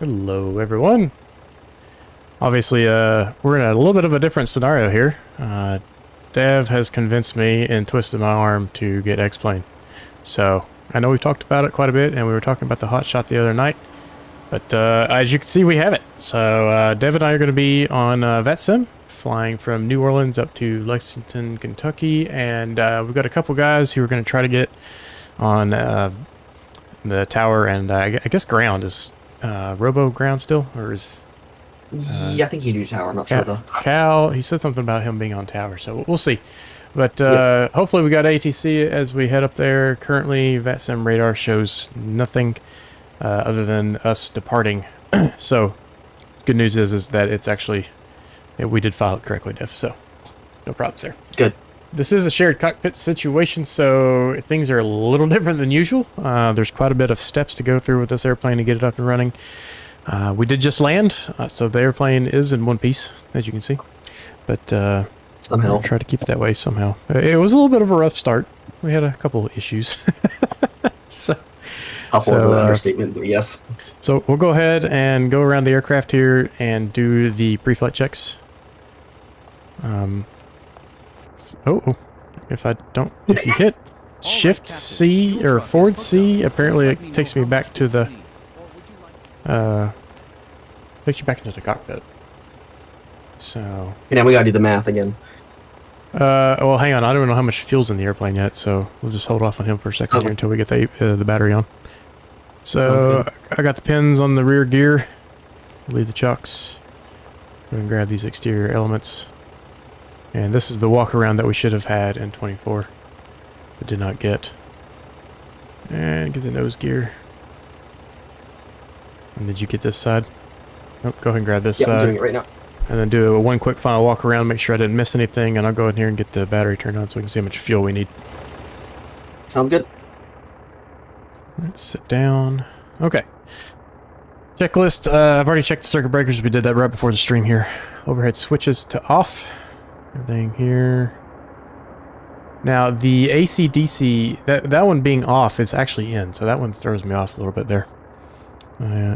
Hello, everyone. Obviously, we're in a little bit of a different scenario here. Dev has convinced me and twisted my arm to get X-Plane. So, I know we've talked about it quite a bit, and we were talking about the hot shot the other night. But, as you can see, we have it. So, Dev and I are going to be on VATSIM, flying from New Orleans up to Lexington, Kentucky. And we've got a couple guys who are going to try to get on the tower, and I guess ground is... Robo ground still, or is... yeah, I think you do tower, I'm not sure though. Cal, he said something about him being on tower, so we'll see. But hopefully we got ATC as we head up there. Currently, VATSIM radar shows nothing other than us departing. So, good news is that it's actually... we did file it correctly, Dev, so no problems there. Good. This is a shared cockpit situation, so things are a little different than usual. There's quite a bit of steps to go through with this airplane to get it up and running. We did just land, so the airplane is in one piece, as you can see. But somehow try to keep it that way somehow. It was a little bit of a rough start. We had a couple of issues. Couple is an understatement, but yes. So we'll go ahead and go around the aircraft here and do the pre-flight checks. If you hit Shift C or forward C, apparently it takes me back to the, takes you back into the cockpit. So. Yeah, now we gotta do the math again. Well, hang on, I don't know how much fuel's in the airplane yet, so we'll just hold off on him for a second here until we get the battery on. So, I got the pins on the rear gear. Leave the chocks. Go and grab these exterior elements. And this is the walk-around that we should have had in 24, but did not get. And get the nose gear. And did you get this side? Nope, go ahead and grab this side. I'm doing it right now. And then do one quick final walk-around, make sure I didn't miss anything, and I'll go in here and get the battery turned on so we can see how much fuel we need. Sounds good. Let's sit down. Okay. Checklist, I've already checked the circuit breakers. We did that right before the stream here. Overhead switches to off. Everything here. Now the AC/DC, that one being off is actually in, so that one throws me off a little bit there.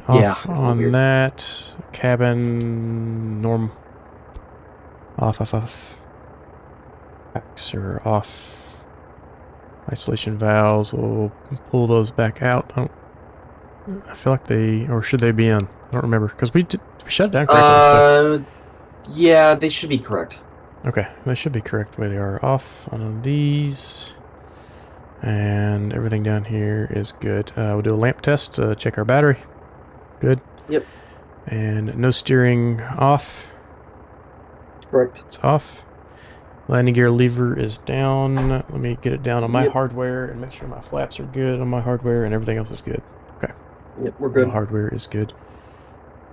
Off on that. Cabin norm. Off. Packs are off. Isolation valves. We'll pull those back out. I feel like they, or should they be in? I don't remember because we shut it down correctly. So. Yeah, they should be correct. Okay, they should be correct the way they are. Off on these. And everything down here is good. We'll do a lamp test, check our battery. Good. Yep. And no steering off. Correct. It's off. Landing gear lever is down. Let me get it down on my hardware and make sure my flaps are good on my hardware and everything else is good. Okay. Yep, we're good. The hardware is good.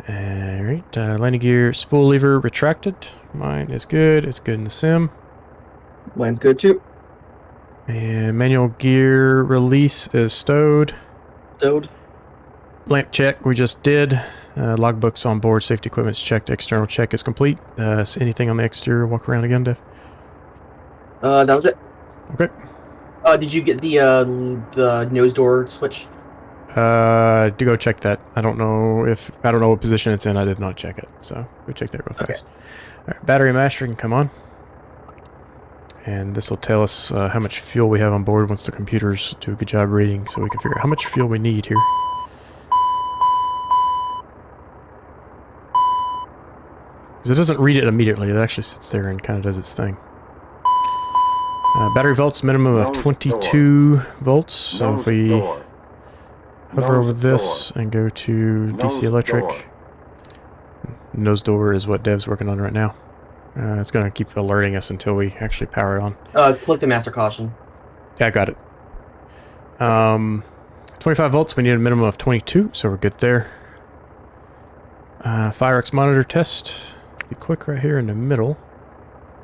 Alright, landing gear spool lever retracted. Mine is good. It's good in the sim. Mine's good too. And manual gear release is stowed. Stowed. Lamp check we just did. Logbooks on board. Safety equipment's checked. External check is complete. Anything on the exterior? Walk around again, Dev. That was it. Okay. Did you get the nose door switch? To go check that. I don't know what position it's in. I did not check it. So go check that real fast. All right, battery mastering, come on. And this will tell us how much fuel we have on board once the computers do a good job reading, so we can figure out how much fuel we need here. Because it doesn't read it immediately. It actually sits there and kind of does its thing. Battery volts minimum of 22 volts. So if we hover over this and go to DC electric. Nose door is what Dev's working on right now. It's going to keep alerting us until we actually power it on. Click the master caution. Yeah, I got it. 25 volts, we need a minimum of 22, so we're good there. FireX monitor test. If you click right here in the middle,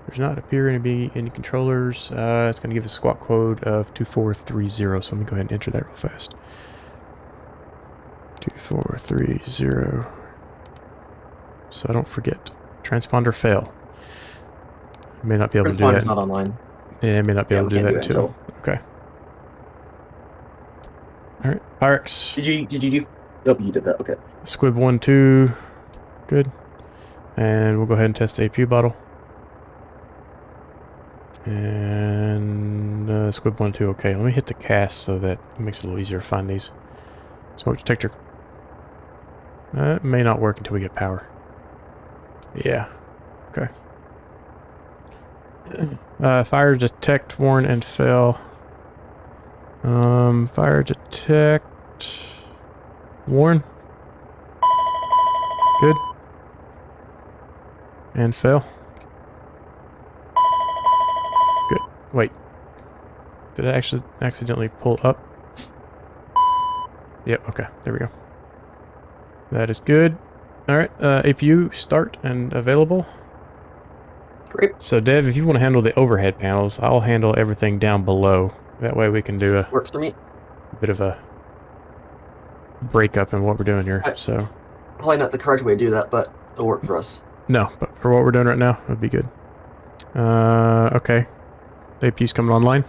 there's not appearing to be any controllers. It's going to give us a squawk code of 2430, so let me go ahead and enter that real fast. 2430. So I don't forget. Transponder fail. May not be able to do that. Not online. Yeah, I may not be able to do that too. Okay. All right, Pyrex. Did you do? Nope, you did that. Okay. Squib 1, 2. Good. And we'll go ahead and test the APU bottle. And Squib 1, 2. Okay, let me hit the cast so that it makes it a little easier to find these. Smoke detector. It may not work until we get power. Yeah. Okay. Fire detect, warn, and fail. Fire detect, warn. Good. And fail. Good. Wait. Did I actually accidentally pull up? Yep, okay. There we go. That is good. Alright, APU start and available. Great. So Dev, if you want to handle the overhead panels, I'll handle everything down below. That way we can do a Works for me. bit of a breakup in what we're doing here. So Probably not the correct way to do that, but it'll work for us. no, but for what we're doing right now, it would be good. Okay. The APU's coming online.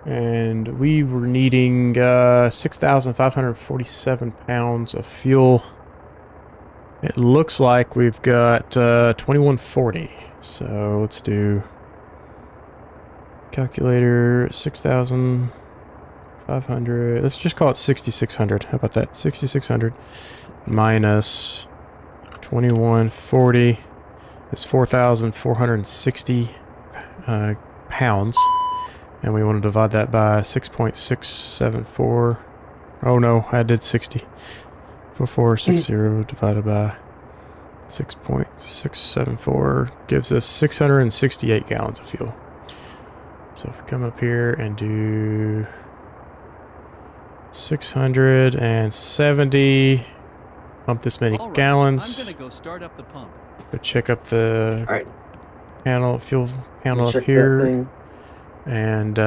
And we were needing 6,547 pounds of fuel. It looks like we've got 2140. So let's do calculator 6,500. Let's just call it 6,600. How about that? 6,600 minus 2140 is 4,460 pounds. And we want to divide that by 6.674. Oh no, I did 60. 4460 divided by 6.674 gives us 668 gallons of fuel. So if we come up here and do 670, pump this many gallons. I'm gonna go start up the pump. Go check up the panel, fuel panel up Check here. that thing. And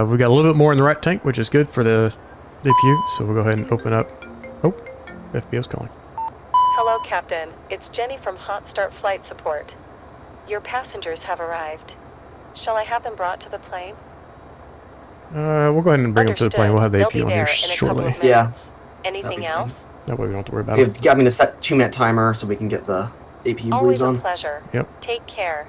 we got a little bit more in the right tank, which is good for the APU. So we'll go ahead and open up. Oh, FBO's calling. Hello, Captain. It's Jenny from Hotstart Flight Support. Your passengers have arrived. Shall I have them brought to the plane? We'll go ahead and bring them to the plane. We'll have the They'll APU be on there here in a couple shortly. of Yeah. minutes. Anything else? That way we don't have to worry about You've it. got me to set 2-minute timer so we can get the APU Always bleeds a on. pleasure. Yep. Take care.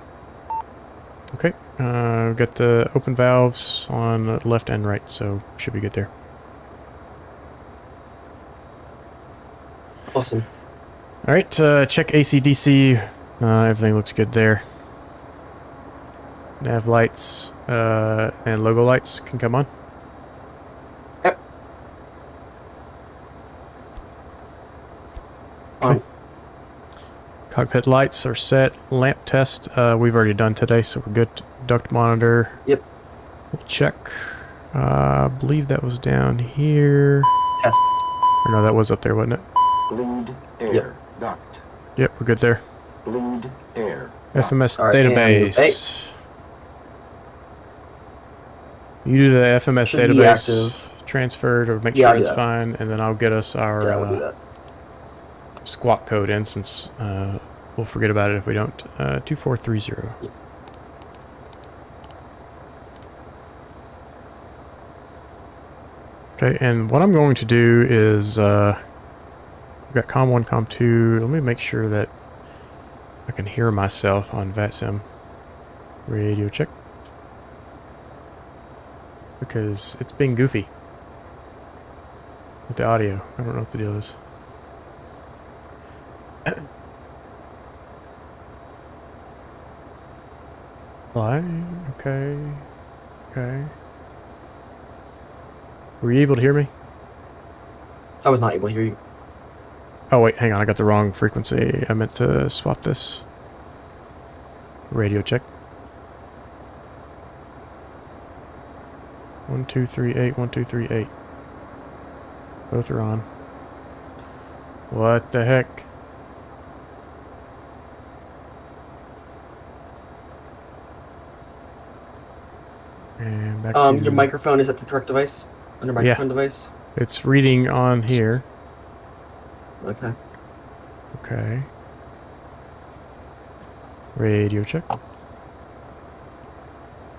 Okay. We've got the open valves on the left and right, so should be good there. Awesome. All right. Check AC/DC. Everything looks good there. Nav lights and logo lights can come on. Yep. Okay. Cockpit lights are set. Lamp test we've already done today, so we're good. Duct monitor. Yep. We'll check. I believe that was down here. Test. Or no, that was up there, wasn't it? Bleed air Yep. duct. Yep, we're good there. Bleed air duct. FMS All right, database. You do the FMS Should be database active. transfer to make Yeah, sure I'll do it's that. fine, and then I'll get us our Yeah, we'll do that. squawk code in, since we'll forget about it if we don't. 2430. Yep. Okay, and what I'm going to do is we've got COM 1, COM 2. Let me make sure that I can hear myself on VATSIM. Radio check. Because it's being goofy with the audio. I don't know what the deal is. Fly. Okay. Okay. Were you able to hear me? I was not able to hear you. Oh wait, hang on. I got the wrong frequency. I meant to swap this. Radio check. 1238, 1238. Both are on. What the heck? And back to... Your microphone is at the correct device? On your microphone device? It's reading on here. Okay. Okay. Radio check.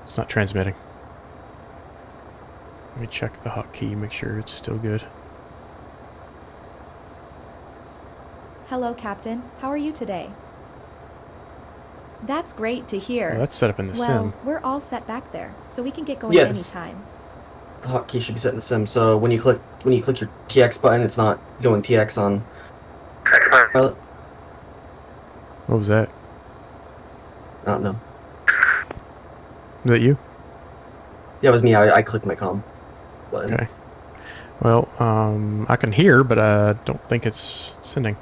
It's not transmitting. Let me check the hotkey, make sure it's still good. Hello, Captain. How are you today? That's great to hear. Oh, that's set up in the well, sim. we're all set back there, so we can get going Yes. anytime. The hotkey should be set in the sim, so when you click your TX button, it's not going TX on pilot. What was that? I don't know. Is that you? Yeah, it was me. I clicked my comm button. Okay. Well, I can hear, but I don't think it's sending.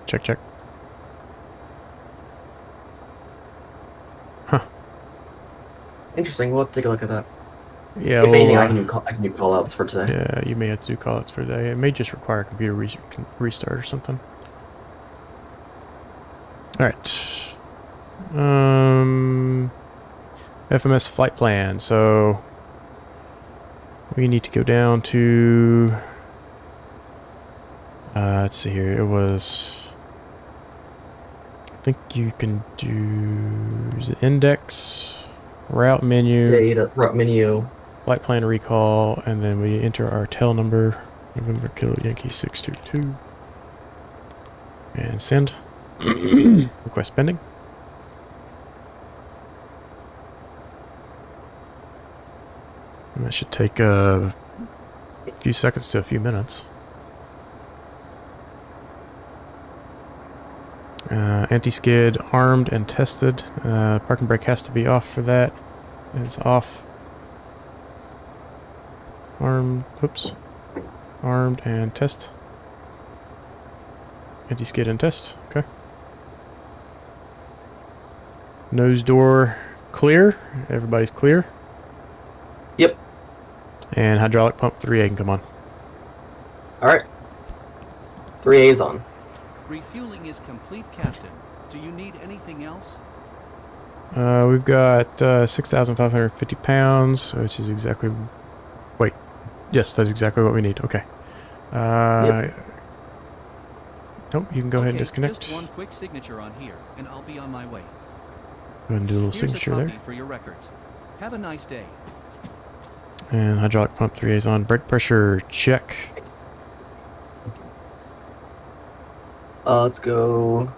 Check, check. Huh. Interesting. We'll have to take a look at that. Yeah, If well, anything, I can do call outs for today. yeah, you may have to do call-outs for today. It may just require a computer restart or something. Alright. FMS flight plan. So we need to go down to let's see here. It was, I think you can do the index, route menu, Data, route menu. flight plan recall, and then we enter our tail number, November Kilo Yankee 622, and send. Request pending. And that should take a few seconds to a few minutes. Anti-skid armed and tested. Parking brake has to be off for that. It's off. Armed, oops. Armed and test. Anti-skid and test, okay. Nose door clear. Everybody's clear. Yep. And hydraulic pump 3A can come on. All right. 3A is on. Refueling is complete, Captain. Do you need anything else? We've got 6,550 pounds, which is exactly... Wait. Yes, that's exactly what we need. Okay. Yep. Nope, you can go ahead and Okay, disconnect. Just one quick signature on here, and I'll be on my way. Go ahead and do a little Here's signature a copy there. for your records. Have a nice day. And hydraulic pump 3A is on. Brake pressure check. Let's go.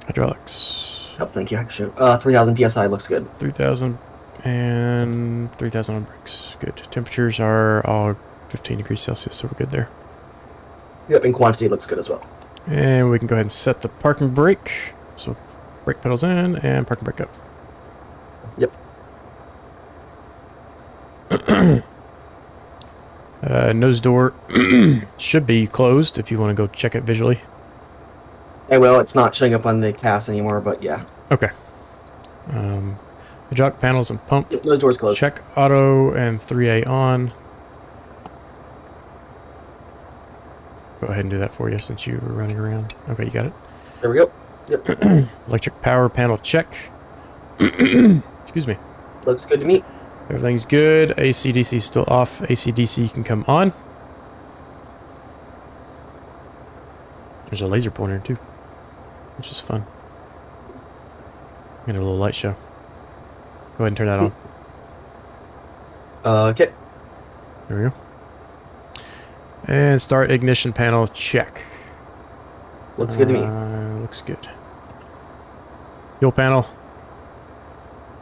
Hydraulics. Oh, thank you. Shoot. 3,000 psi looks good. 3,000 and 3,000 on brakes. Good. Temperatures are all 15 degrees Celsius, so we're good there. Yep, and quantity looks good as well. And we can go ahead and set the parking brake. So brake pedals in and parking brake up. Yep. Nose door should be closed if you want to go check it visually. Hey, well, it's not showing up on the CAS anymore, but yeah. Okay. Hydraulic panels and pump. Yep, those doors closed. Check auto and 3A on. Go ahead and do that for you since you were running around. Okay, you got it. There we go. Yep. Electric power panel check. Excuse me. Looks good to me. Everything's good. AC/DC is still off. AC/DC can come on. There's a laser pointer too, which is fun. Get a little light show. Go ahead and turn that on. Okay. There we go. And start ignition panel check. Looks good to me. Looks good. Fuel panel.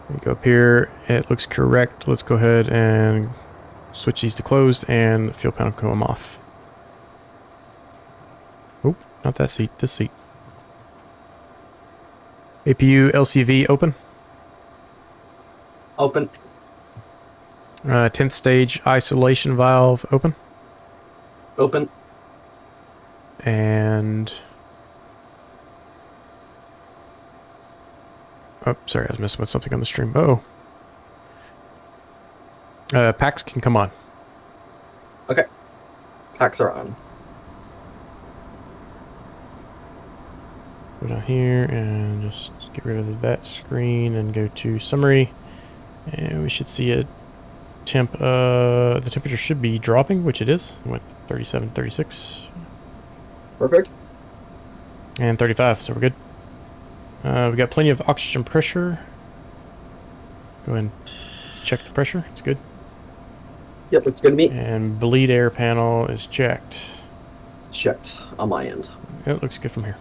We go up here. It looks correct. Let's go ahead and switch these to closed and the fuel panel come off. Oh, not that seat. This seat. APU LCV open. Open. 10th stage isolation valve open. Open. And... oh, sorry, I was messing with something on the stream. Oh. Packs can come on. Okay. Packs are on. Go down here and just get rid of that screen and go to summary. And we should see a temp. The temperature should be dropping, which it is. It went 37, 36. Perfect. And 35, so we're good. We've got plenty of oxygen pressure. Go ahead and check the pressure. It's good. Yep, looks good to me. And bleed air panel is checked. Checked on my end. It looks good from here.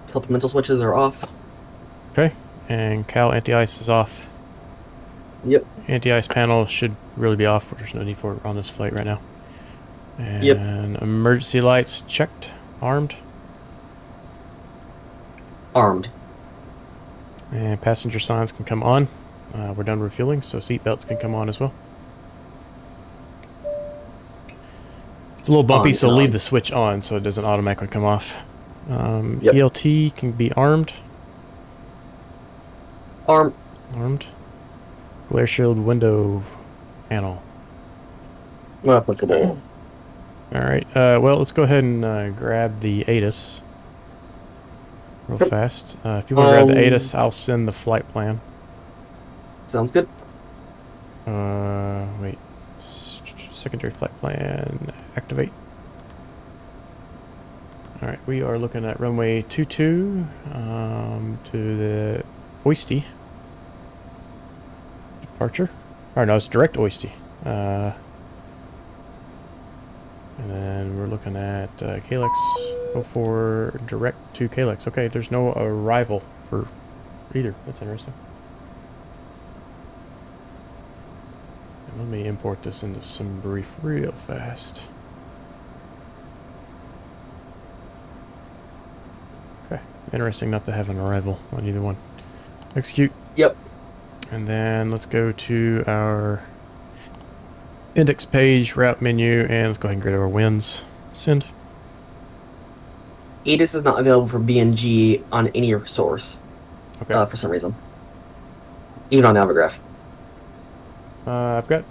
Supplemental switches are off. Okay, and Cal anti-ice is off. Yep. Anti-ice panel should really be off, but there's no need for it on this flight right now. And Yep. emergency lights checked, armed. Armed. And passenger signs can come on. We're done refueling, so seat belts can come on as well. It's a little bumpy, On so and leave on. the switch on so it doesn't automatically come off. Yep. ELT can be armed. Armed. Armed. Glare shield window panel. Not applicable. Alright, well, let's go ahead and grab the ATIS real Yep. fast. If you want to grab the Um, ATIS, I'll send the flight plan. Sounds good. Wait. Secondary flight plan. Activate. Alright, we are looking at runway 22 to the OYSTY. Departure. Or no, it's direct OYSTY. And then we're looking at KLEX 04 direct to KLEX. Okay, there's no arrival for either. That's interesting. And let me import this into some brief real fast. Okay, interesting not to have an arrival on either one. Execute. Yep. And then let's go to our index page, route menu, and let's go ahead and get our wins. Send. ATIS is not available for BNG on any source. Okay. For some reason. Even on Navigraph. I've got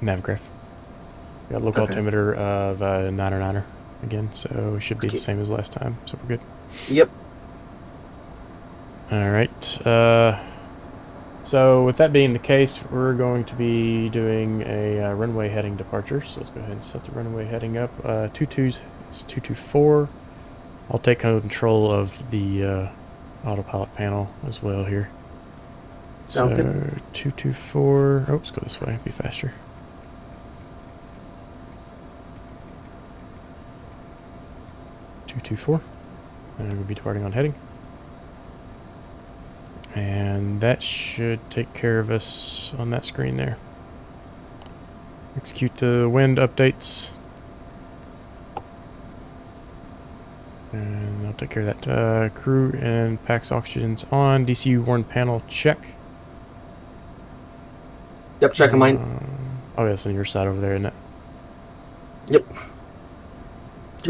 Navigraph. Got local Okay. altimeter of 909er again, so it should be the Okay. same as last time. So we're good. Yep. All right. So with that being the case, we're going to be doing a runway heading departure. So let's go ahead and set the runway heading up. 22's it's 224. I'll take control of the autopilot panel as well here. Sounds so, good. 224. Oh, let's go this way. Be faster. And we'll be departing on heading. And that should take care of us on that screen there. Execute the wind updates. And I'll take care of that. Crew and PAX oxygen's on. DCU warn panel check. Yep, check on mine. Oh, yeah, it's on your side over there, isn't it? Yep. Do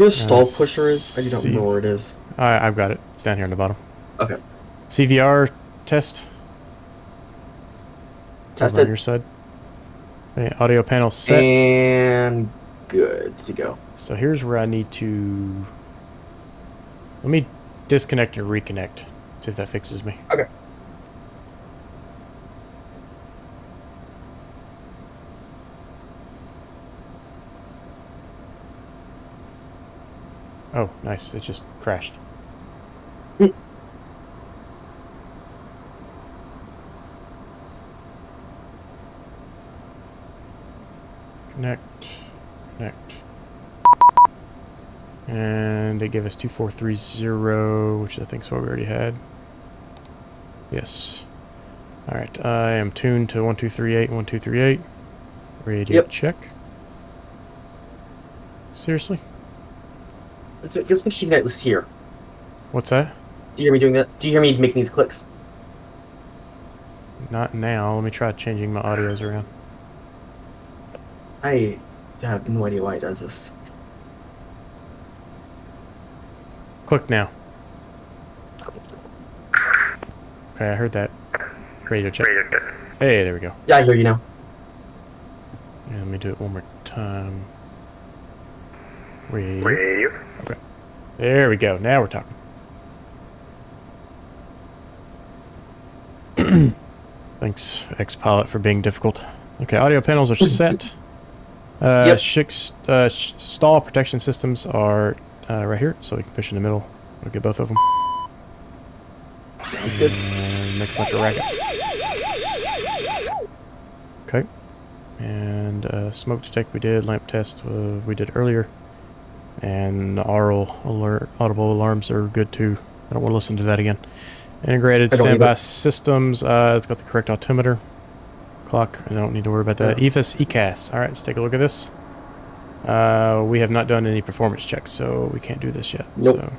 you know what a stall pusher is? I see. don't know where it is. I've got it. It's down here on the bottom. Okay. CVR test. Test Over on it. your side. Okay, audio panel set. And good to go. So here's where I need to... Let me disconnect and reconnect. See if that fixes me. Okay. Oh, nice. It just crashed. Connect. Connect. And they give us 2430, which I think is what we already had. Yes. Alright, I am tuned to 1238, 1238. Radio Yep. check. Seriously? Let's make sure you can at least hear. What's that? Do you hear me doing that? Do you hear me making these clicks? Not now. Let me try changing my audios around. I have no idea why it does this. Click now. Okay, I heard that. Radio check. Hey, there we go. Yeah, I hear you now. Yeah, let me do it one more time. Radio. Okay. There we go. Now we're talking. Thanks, X-Pilot, for being difficult. Okay, audio panels are set. Yep. Stall protection systems are right here, so we can push in the middle. We'll get both of them. Sounds good. And make a bunch of racket. Okay. And smoke detect we did, lamp test we did earlier. And the audible alarms are good too. I don't want to listen to that again. Integrated I don't standby either. systems. It's got the correct altimeter. Clock. I don't need to worry about that. Yeah. EFIS ECAS. All right, let's take a look at this. We have not done any performance checks, so we can't do this yet. Nope. So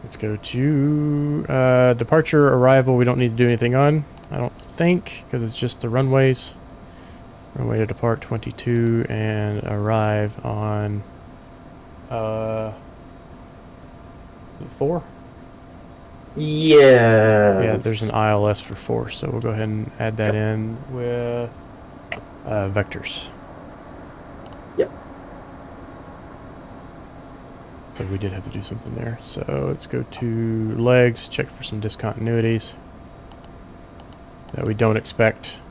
let's go to departure, arrival. We don't need to do anything on, I don't think, because it's just the runways. Runway to depart 22 and arrive on 4. Yeah. Yeah, there's an ILS for 4, so we'll go ahead and add that in with vectors. Yep. So we did have to do something there. So let's go to legs, check for some discontinuities that we don't expect.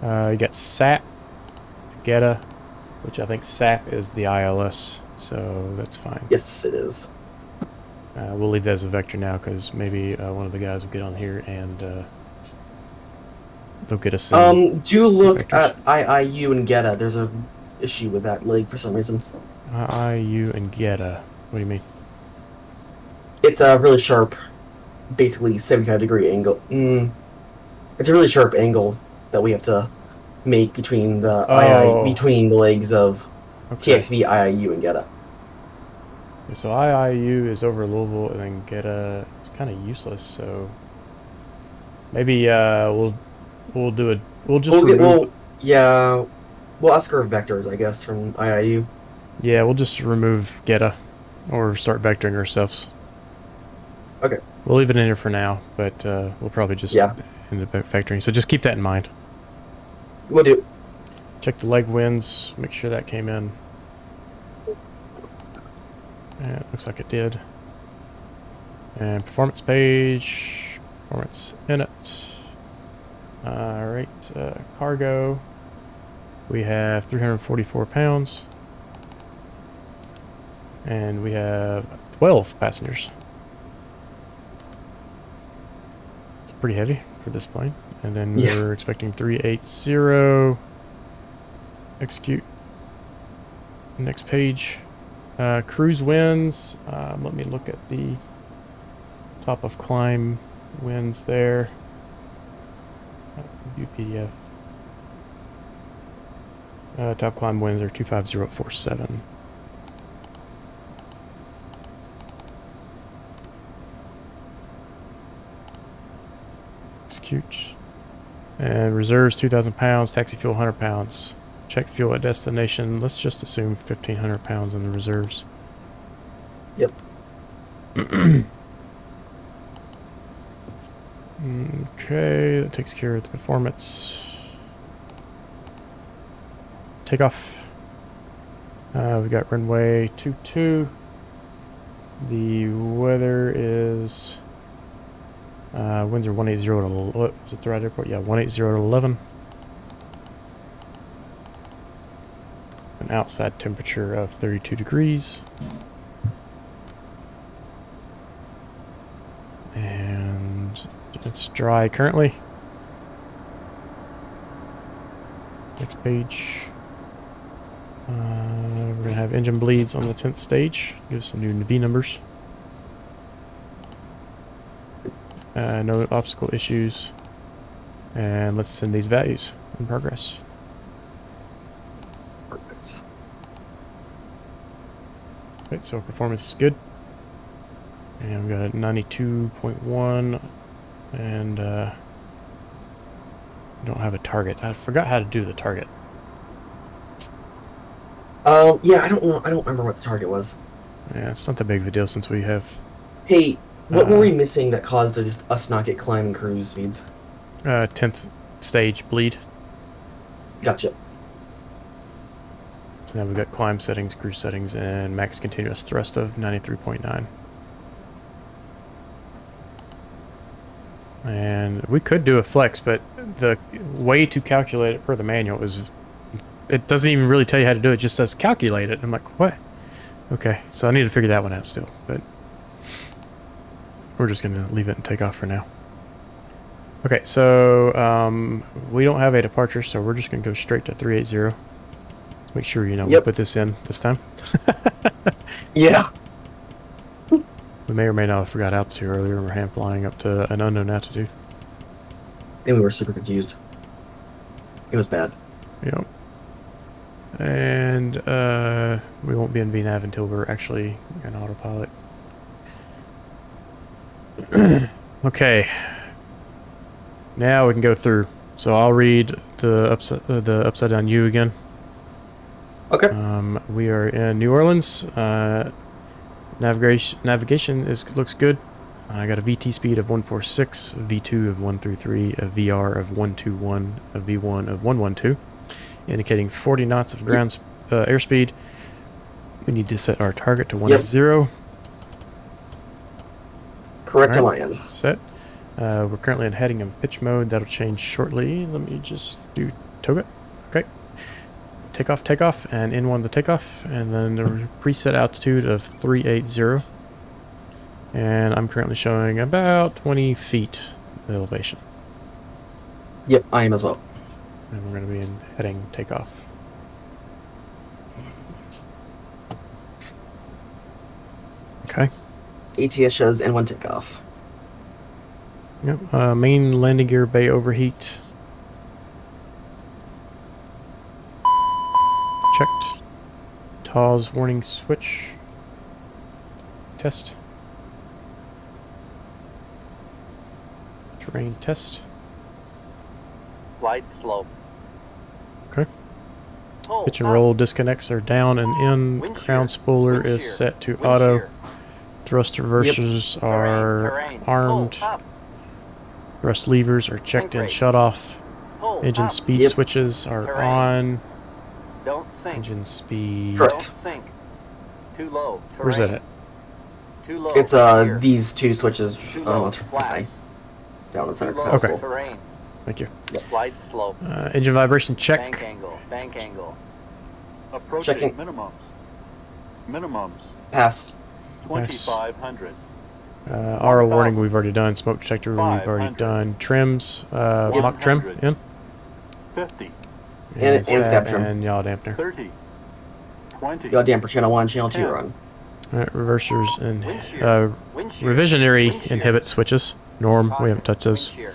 You got SAP, GETTA, which I think SAP is the ILS, so that's fine. Yes, it is. We'll leave that as a vector now because maybe one of the guys will get on here and they'll get us some Do look vectors. at IIU and GETTA. There's a issue with that leg for some reason. IU and GETTA. What do you mean? It's a really sharp, basically 75-degree angle. It's a really sharp angle that we have to make between the between the legs of Okay. TXV, IIU, and GETTA. So IIU is over Louisville, and then GETTA, it's kind of useless. So maybe we'll do it. We'll just remove. We'll ask her vectors, I guess, from IIU. Yeah, we'll just remove GETTA, or start vectoring ourselves. Okay. We'll leave it in here for now, but we'll probably just end up vectoring. So just keep that in mind. We'll do. Check the leg winds. Make sure that came in. Yeah, it looks like it did. And performance page. Performance in it. Alright, cargo. We have 344 pounds. And we have 12 passengers. It's pretty heavy for this plane. And then we're expecting 380. Execute. Next page. Cruise winds. Let me look at the top of climb winds there. View PDF. Top climb winds are 25047. Execute. And reserves 2,000 pounds. Taxi fuel 100 pounds. Check fuel at destination. Let's just assume 1,500 pounds in the reserves. Yep. Okay, that takes care of the performance. Takeoff. We've got runway 22. The weather is... winds are 180 to... Is it the right airport? Yeah, 180 to 11. An outside temperature of 32 degrees. And it's dry currently. Next page. We're going to have engine bleeds on the 10th stage. Give us some new V numbers. No obstacle issues. And let's send these values in progress. Perfect. Okay, so performance is good. And we got a 92.1. And we don't have a target. I forgot how to do the target. Yeah, I don't know. I don't remember what the target was. Yeah, it's not that big of a deal since we have... Hey, what were we missing that caused us not get climb and cruise speeds? 10th stage bleed. Gotcha. So now we've got climb settings, cruise settings, and max continuous thrust of 93.9. And we could do a flex, but the way to calculate it per the manual is... It doesn't even really tell you how to do it. It just says calculate it. I'm like, what? Okay, so I need to figure that one out still, but we're just going to leave it and take off for now. Okay, so we don't have a departure, so we're just going to go straight to 380. Make sure, you know, we Yep. put this in this time. Yeah. We may or may not have forgot altitude earlier. We're hand flying up to an unknown altitude. And we were super confused. It was bad. Yep. And we won't be in VNAV until we're actually in autopilot. Okay. Now we can go through. So I'll read the upside down U again. Okay. We are in New Orleans. Navigation looks good. I got a VT speed of 146, a V2 of 133, a VR of 121, a V1 of 112, indicating 40 knots of ground airspeed. We need to set our target to 180. Correct on my Alright, end. set. We're currently in heading and pitch mode. That'll change shortly. Let me just do toga. Okay. Takeoff, and in the takeoff, and then the preset altitude of 380. And I'm currently showing about 20 feet elevation. Yep, I am as well. And we're going to be in heading takeoff. Okay. ATS shows N1 takeoff. Yep. Main landing gear bay overheat. Checked. TAWS warning switch. Test. Terrain test. Flight slope. Okay. Hold Pitch and up. roll disconnects are down and in. Wind shear. Ground spoiler Wind is shear. set to Wind auto. shear. Thrust reversers are Terrain. armed. Hold up. Thrust levers are checked and brake. shut off. Hold Engine up. speed Yep. switches are Terrain. on. Don't sink. Engine speed. Correct. Don't sink. Too low. Where's that Terrain. at? Too low. It's Here. these two switches Too low. Flaps. down in the center Too low. console. Okay. Terrain. Thank you. Flight slope. Engine vibration Bank check. angle. Bank angle. Approaching Checking. minimums. Minimums. Pass. 2,500. Aura warning we've already done. Smoke detector we've already 500. done. Trims. Mock trim 100. in. 50. And stat step trim. And yaw dampener. 30. 20. Got damper channel 1, channel 2 Yeah. run. Alright, reversers and Wind shear. Wind shear. revisionary Wind shear. inhibit switches. Norm. We haven't touched those. Wind shear.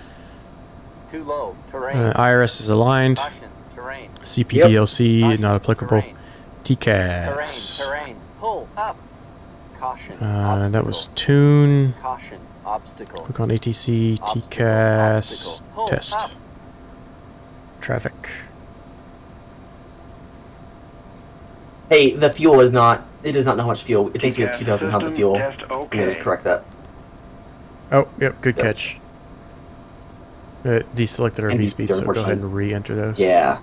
Too low. Terrain. IRS is aligned. Caution. Terrain. CPDLC Caution. not applicable. Terrain. TCAS. Terrain. Pull up. Caution. That was obstacle. tune. Caution. Obstacle. Click on ATC, Obstacle, TCAS, obstacle. Pull test. up. Traffic. Hey, the fuel is not. It does not know how much fuel. It thinks we have 2,000 pounds of fuel. I'm going to correct that. Oh, yep, good Yep. catch. Deselected our And V-speed, so go ahead unfortunately. and re-enter those. Yeah,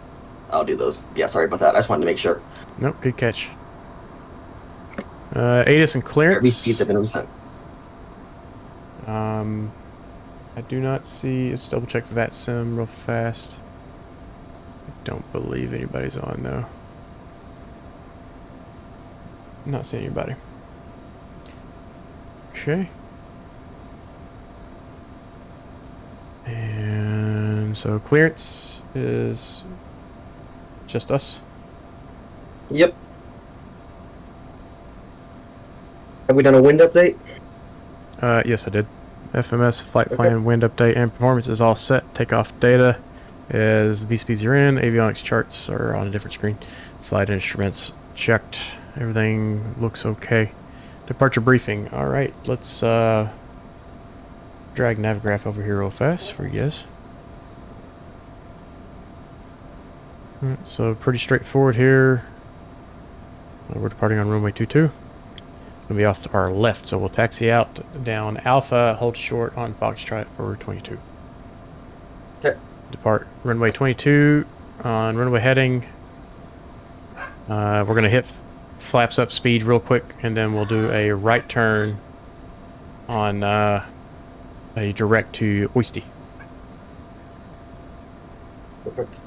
I'll do those. Yeah, sorry about that. I just wanted to make sure. Nope, good catch. ATIS and clearance. V-speeds have been reset. I do not see. Let's double check the VATSIM real fast. I don't believe anybody's on though. Not seeing anybody. Okay. And so clearance is just us. Yep. Have we done a wind update? Yes, I did. FMS flight plan wind update and performance is all set. Takeoff data is V-speeds are in. Avionics charts are on a different screen. Flight instruments checked. Everything looks okay. Departure briefing. All right, let's drag Navgraph over here real fast for you guys. All right, so pretty straightforward here. We're departing on runway 22. It's going to be off to our left, so we'll taxi out down Alpha, hold short on Foxtrot for 22. Okay. Depart runway 22 on runway heading. We're going to hit flaps up speed real quick, and then we'll do a right turn on a direct to OYSTY. Perfect.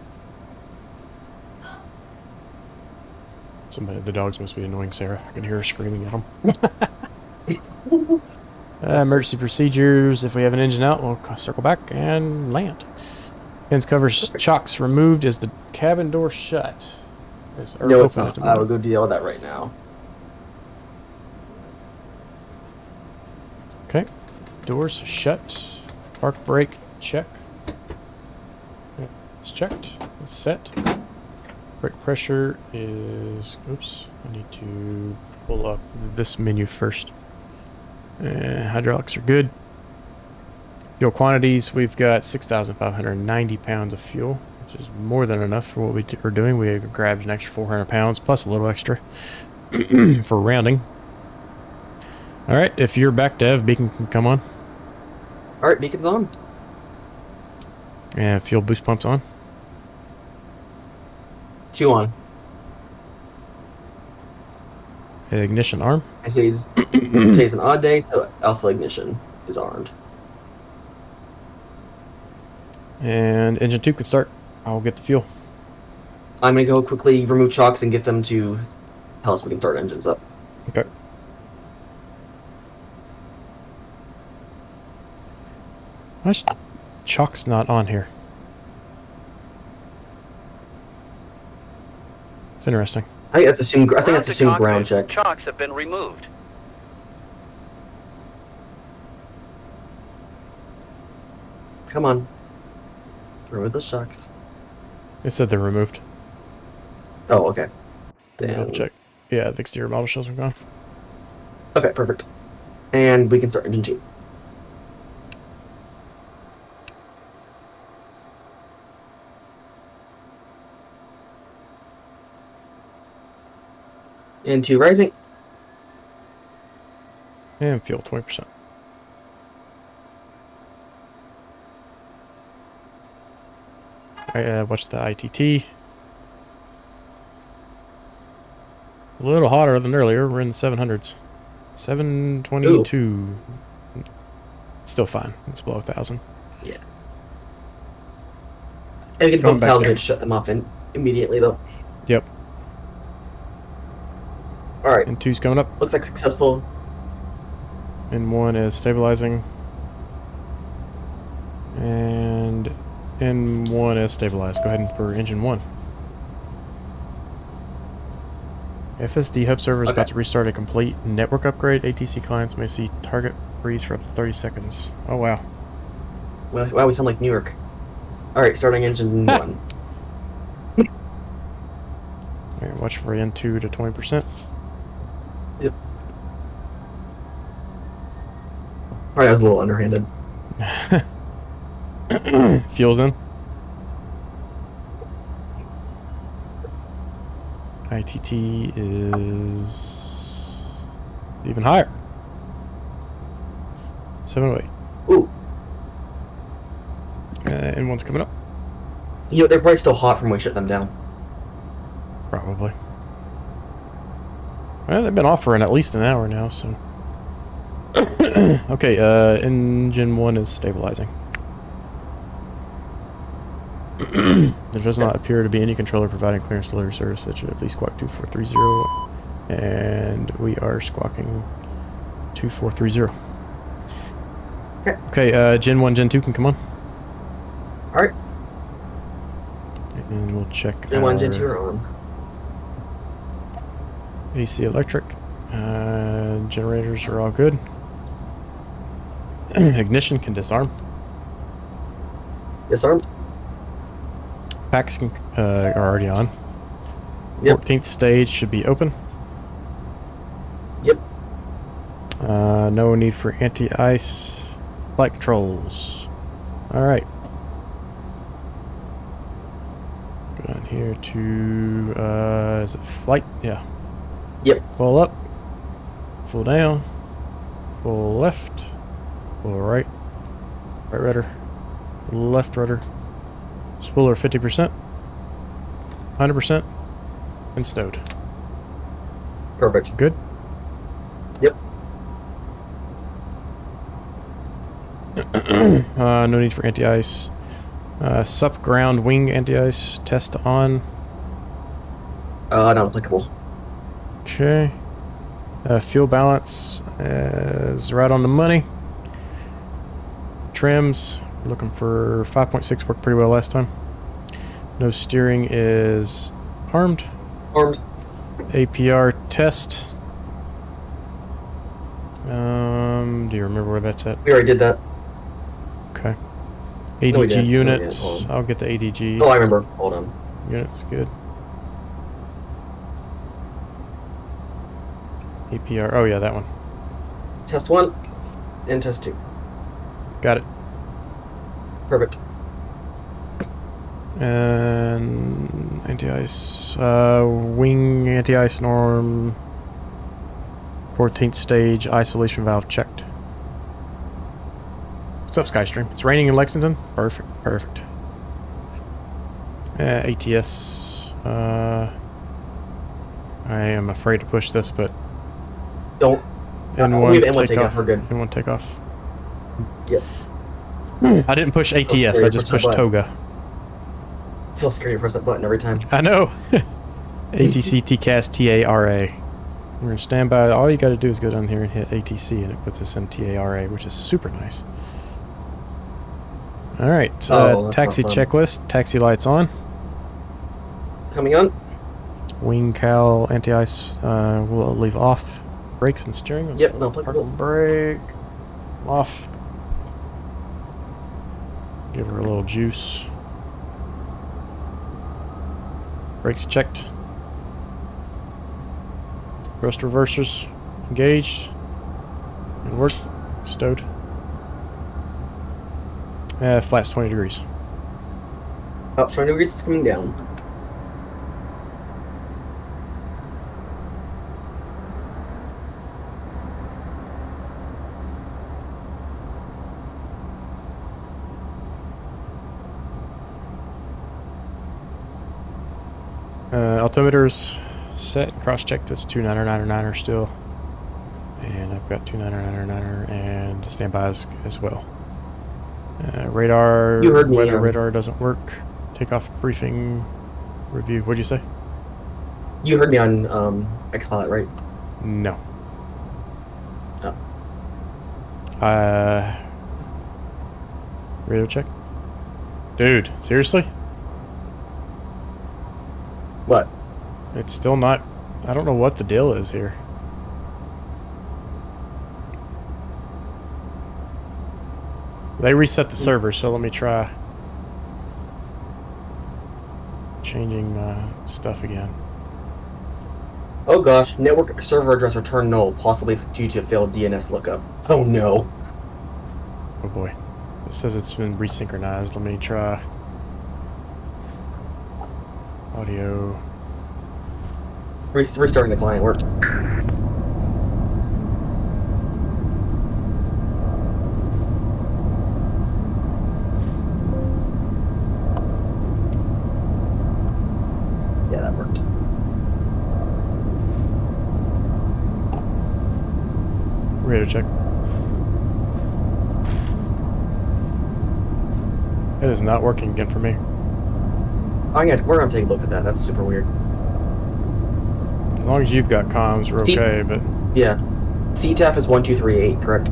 The dogs must be annoying Sarah. I can hear her screaming at them. Emergency procedures. If we have an engine out, we'll circle back and land. Fins covers chocks removed. Is the cabin door shut? No, it's not. I will go deal with that right now. Okay. Doors shut. Park brake check. Yeah, it's checked. It's set. Brake pressure is... Oops. I need to pull up this menu first. Hydraulics are good. Fuel quantities, we've got 6,590 pounds of fuel, which is more than enough for what we're doing. We grabbed an extra 400 pounds plus a little extra for rounding. All right, if you're back, Dev, beacon can come on. All right, beacon's on. And fuel boost pumps on. 2 on. Ignition arm. Today's an odd day, so alpha ignition is armed. And engine 2 can start. I'll get the fuel. I'm going to go quickly remove chocks and get them to tell us we can start engines up. Okay. Why's chocks not on here? It's interesting. I think that's assumed ground check. Chocks have been removed. Come on. Remove those chocks. They said they're removed. Oh, okay. Yeah, I'll check. Yeah, the exterior model shells are gone. Okay, perfect. And we can start engine 2. Into rising. And fuel 20%. Watch the ITT. A little hotter than earlier. We're in the 700s. 722. Ooh. Still fine. It's below 1,000. Yeah. And we get above 1,000 to shut them off immediately, though. Yep. Alright. And 2's coming up. Looks like successful. And 1 is stabilizing. And N1 is stabilized. Go ahead for engine 1. FSD hub server is about to restart a complete network upgrade. ATC clients may see target freeze for up to 30 seconds. Oh, wow. Well, wow, we sound like New York. Alright, starting engine 1. Alright, watch for N2 to 20%. Yep. Alright, that was a little underhanded. Fuel's in. ITT is even higher. 708. Ooh. And 1's coming up. You know, they're probably still hot from when we shut them down. Probably. Well, they've been off for at least an hour now, so. Okay, engine 1 is stabilizing. There does not appear to be any controller providing clearance delivery service that should at least squawk 2430, and we are squawking 2430. Okay, Gen 1, Gen 2 can come on. Alright. And we'll check Gen 1, Gen 2 are on. AC electric. Generators are all good. Ignition can disarm. Disarmed? Packs can, are already on. Yep. 14th stage should be open. Yep. No need for anti-ice. Flight controls. Alright. Go down here to, is it flight? Yeah. Yep. Full up. Full down. Full left. Full right. Right rudder. Left rudder. Spoiler 50%. 100%. And stowed. Perfect. Good? Yep. No need for anti-ice. Sup ground wing anti-ice test on. Not applicable. Okay. Fuel balance is right on the money. Trims, looking for 5.6, worked pretty well last time. No steering is armed. Armed. APR test. Do you remember where that's at? We already did that. Okay. No, we ADG didn't. unit. Hold on. I'll get the ADG. Oh, I remember. Hold on. Unit's good. APR. Oh, yeah, that one. Test 1 and test 2. Got it. Perfect. And anti-ice. Wing anti-ice norm. 14th stage. Isolation valve checked. What's up, Skystream? It's raining in Lexington? Perfect. Perfect. ATS. I am afraid to push this, but Don't. We have N1 takeoff. We're good. N1 takeoff. Yep. I didn't push ATS. scary I just to push pushed that Toga. It's so scary to press that button every time. I know. ATC TCAS TARA. We're in standby. All you got to do is go down here and hit ATC, and it puts us in TARA, which is super nice. All right. That's Taxi not fun. checklist. Taxi lights on. Coming on. Wing cal anti-ice will leave off. Brakes and steering. Let's Yep, go. no Park applicable. and brake. Off. Give her a little juice. Brakes checked. Thrust reversers engaged. Good work. Stowed. Flaps 20 degrees. Up 20 degrees is coming down. Altimeters set. Cross-checked. It's 299er still. And I've got 299er and standbys as well. Radar. You heard me, Weather radar doesn't work. Takeoff briefing review. What'd you say? You heard me on X-Pilot, right? No. Oh. Radio check. Dude, seriously? What? It's still not. I don't know what the deal is here. They reset the server, so let me try changing my stuff again. Oh gosh, network server address returned null, possibly due to a failed DNS lookup. Oh no. Oh boy. It says it's been resynchronized. Let me try audio. Restarting the client worked. Yeah, that worked. Radio check. It is not working again for me. We're gonna take a look at that. That's super weird. As long as you've got comms, we're See- okay, but Yeah. CTAF is 1238, correct?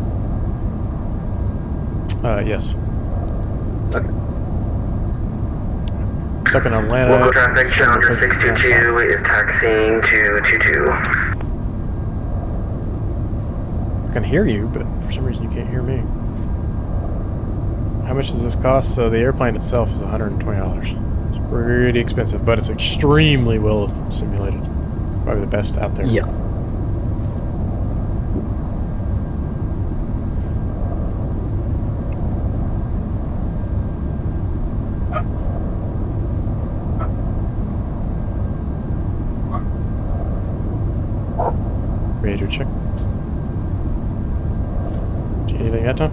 yes. Okay. Stuck in Atlanta. Local traffic, Challenger Somewhere close to 622 is taxiing to 22. I can hear you, but for some reason you can't hear me. How much does this cost? So the airplane itself is $120. It's pretty expensive, but it's extremely well simulated. Probably the best out there. Yeah. Radio check. Do you need anything that time?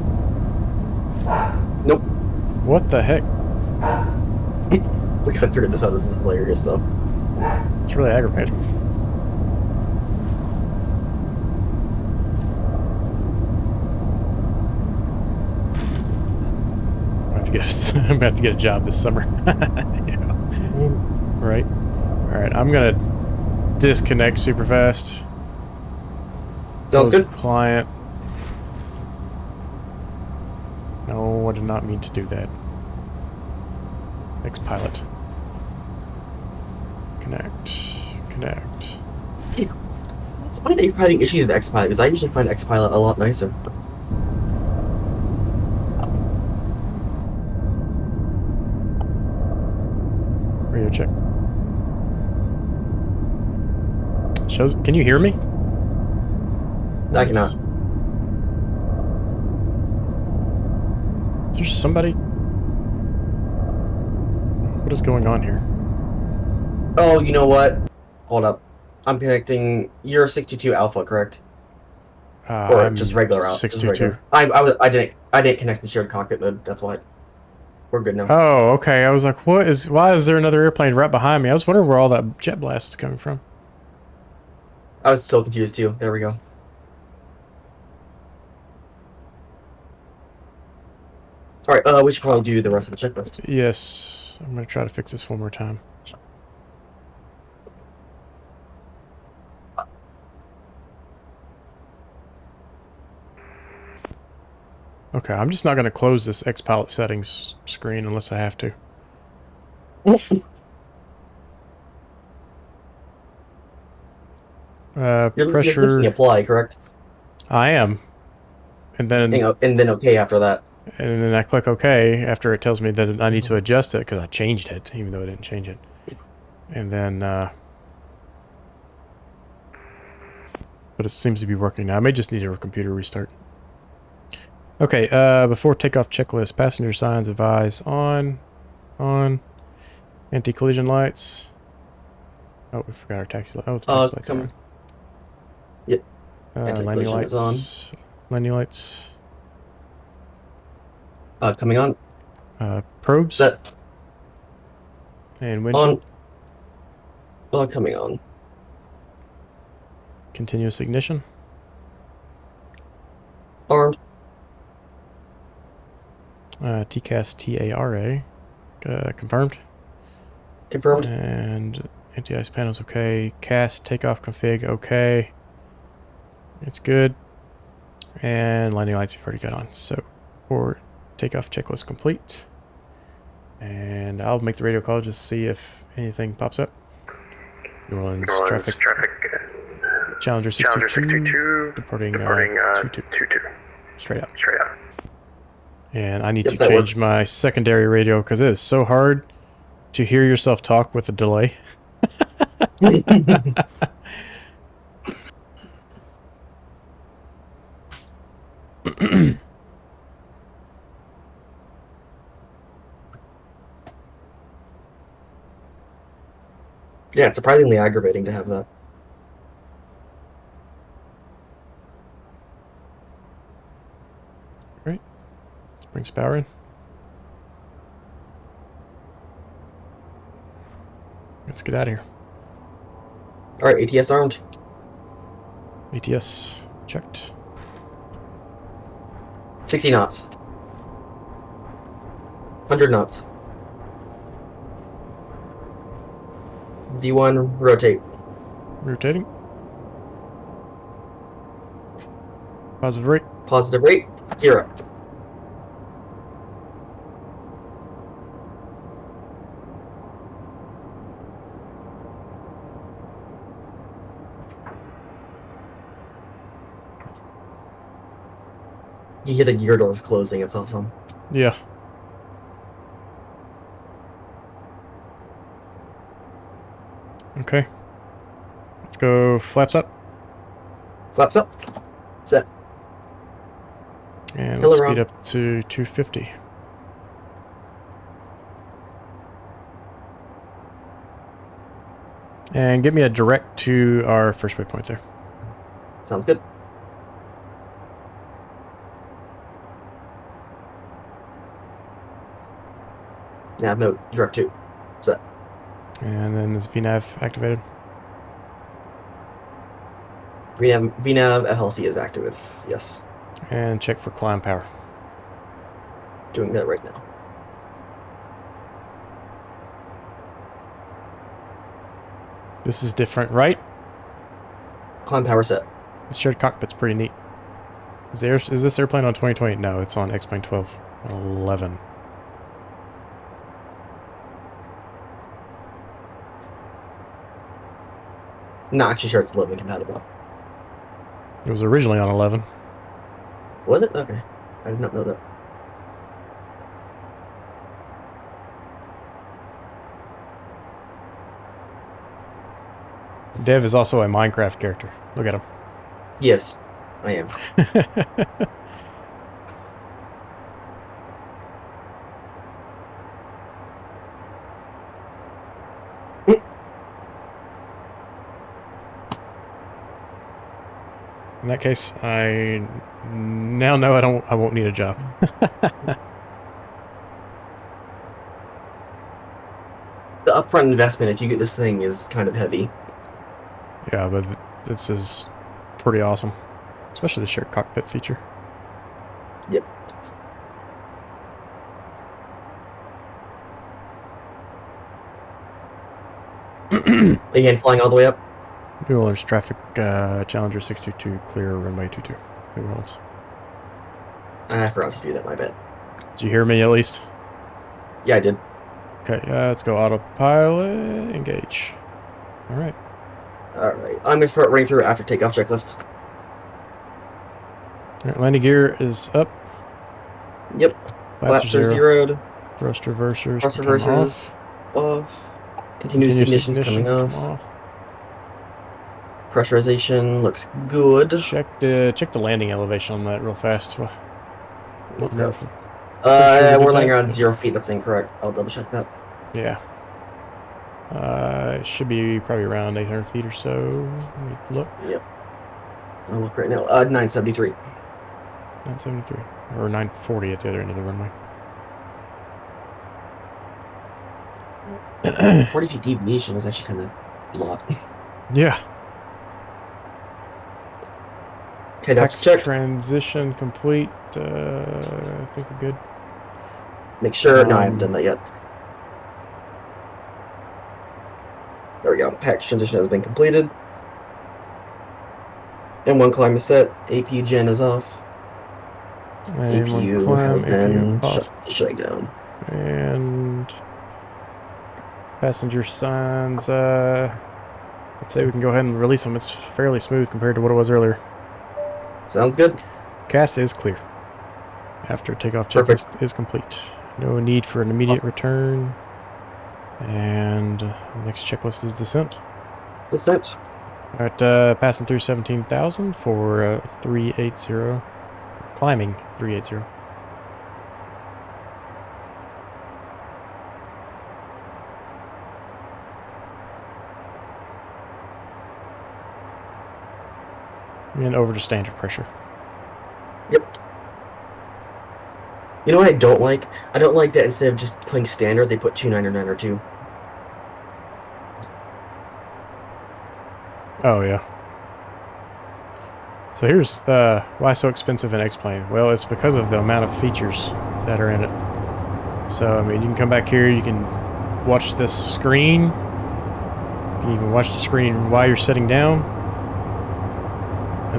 Nope. What the heck? We gotta figure this out. This is hilarious, though. It's really aggravating. I'm about to get a job this summer. Yeah. Right? Alright, I'm gonna disconnect super fast. Sounds good. Client. No, I did not mean to do that. X-Pilot. Connect. It's funny that you're finding issues with X-Pilot, because I usually find X-Pilot a lot nicer. Radio check. Shows. Can you hear me? I cannot. Is there somebody? What is going on here? Oh, you know what? Hold up. I'm connecting. You're 622 Alpha, correct? Or I'm just regular out. 622. I didn't connect in shared cockpit mode. That's why. We're good now. Oh, okay. I was like, why is there another airplane right behind me? I was wondering where all that jet blast is coming from. I was so confused too. There we go. All right. We should probably do the rest of the checklist. Yes. I'm going to try to fix this one more time. Okay, I'm just not going to close this X-Pilot settings screen unless I have to. You're Pressure. clicking apply, correct? I am. And then okay after that. And then I click OK after it tells me that I need to adjust it because I changed it, even though I didn't change it. And then, but it seems to be working now. I may just need a computer restart. Okay, before takeoff checklist, passenger signs advise on, anti-collision lights. Oh, we forgot our taxi light. Oh, the taxi lights are on. Yep. Landing Anti-collision is lights. Landing lights. Coming on. Probes. Set. And windshield. Coming on. Continuous ignition. Armed. TCAS TARA. Confirmed. Confirmed. And anti-ice panels okay. CAS takeoff config okay. It's good. And landing lights we've already got on. So for takeoff checklist complete. And I'll make the radio call just to see if anything pops up. New Orleans traffic. Challenger 622. Departing 22. Straight up. And I need to change my secondary radio because it is so hard to hear yourself talk with a delay. Yeah, it's surprisingly aggravating to have that. Right. Let's bring power in. Let's get out of here. All right, ATS armed. ATS checked. 60 knots. 100 knots. V1, rotate. Rotating. Positive rate. Positive rate. Gear up. You hear the gear doors closing, it's awesome. Yeah. Okay. Let's go flaps up. Flaps up. Set. And let's Aileron. speed up to 250. And get me a direct to our first waypoint there. Sounds good. Nav note, direct 2. Set. And then this VNAV activated. VNAV FLC is active. Yes. And check for climb power. Doing that right now. This is different, right? Climb power set. The shared cockpit's pretty neat. Is this airplane on 2020? No, it's on X-Plane 12. 11. Not actually sure it's 11 compatible. It was originally on 11. Was it? Okay. I did not know that. Dev is also a Minecraft character. Look at him. Yes, I am. In that case, I now know I won't need a job. The upfront investment, if you get this thing, is kind of heavy. Yeah, but this is pretty awesome. Especially the shared cockpit feature. Yep. Again, flying all the way up. New Orleans traffic, Challenger 622, clear runway 22. New Orleans. I forgot to do that, my bad. Did you hear me at least? Yeah, I did. Okay, let's go autopilot, engage. Alright. Alright, I'm going to start running through after takeoff checklist. Alright, landing gear is up. Yep. Flaps are zeroed. Thrust reversers. Thrust reversers off. Continuous ignition's coming off. Pressurization looks good. Check the landing elevation on that real fast. Okay. Sure we're landing around 0 feet. That's incorrect. I'll double check that. Yeah. It should be probably around 800 feet or so. Let me look. Yep. I'll look right now. 973. 973. Or 940 at the other end of the runway. 40 feet deviation is actually kind of a lot. Yeah. Okay, that's Tax checked. Transition complete. I think we're good. Make sure. No, I haven't done that yet. There we go. Pack transition has been completed. M1 climb is set. APU gen is off. APU has been shut down. And passenger signs. I'd say we can go ahead and release them. It's fairly smooth compared to what it was earlier. Sounds good. CAS is clear. After takeoff checklist is complete. No need for an immediate return. And the next checklist is descent. Descent. Alright, passing through 17,000 for 380. Climbing 380. And over to standard pressure. Yep. You know what I don't like? I don't like that instead of just putting standard, they put 2992. Oh, yeah. So here's why so expensive an X-Plane. Well, it's because of the amount of features that are in it. So, I mean, you can come back here, you can watch this screen. You can even watch the screen while you're sitting down.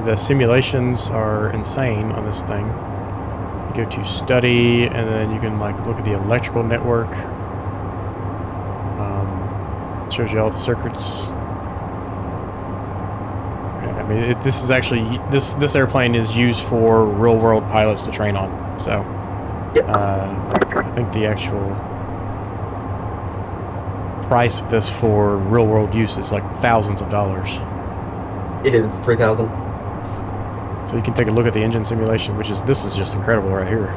The simulations are insane on this thing. You go to study, and then you can like look at the electrical network. Shows you all the circuits. I mean, this is actually this airplane is used for real-world pilots to train on. So, yep. I think the actual price of this for real-world use is like thousands of dollars. It is 3,000. So you can take a look at the engine simulation, this is just incredible right here.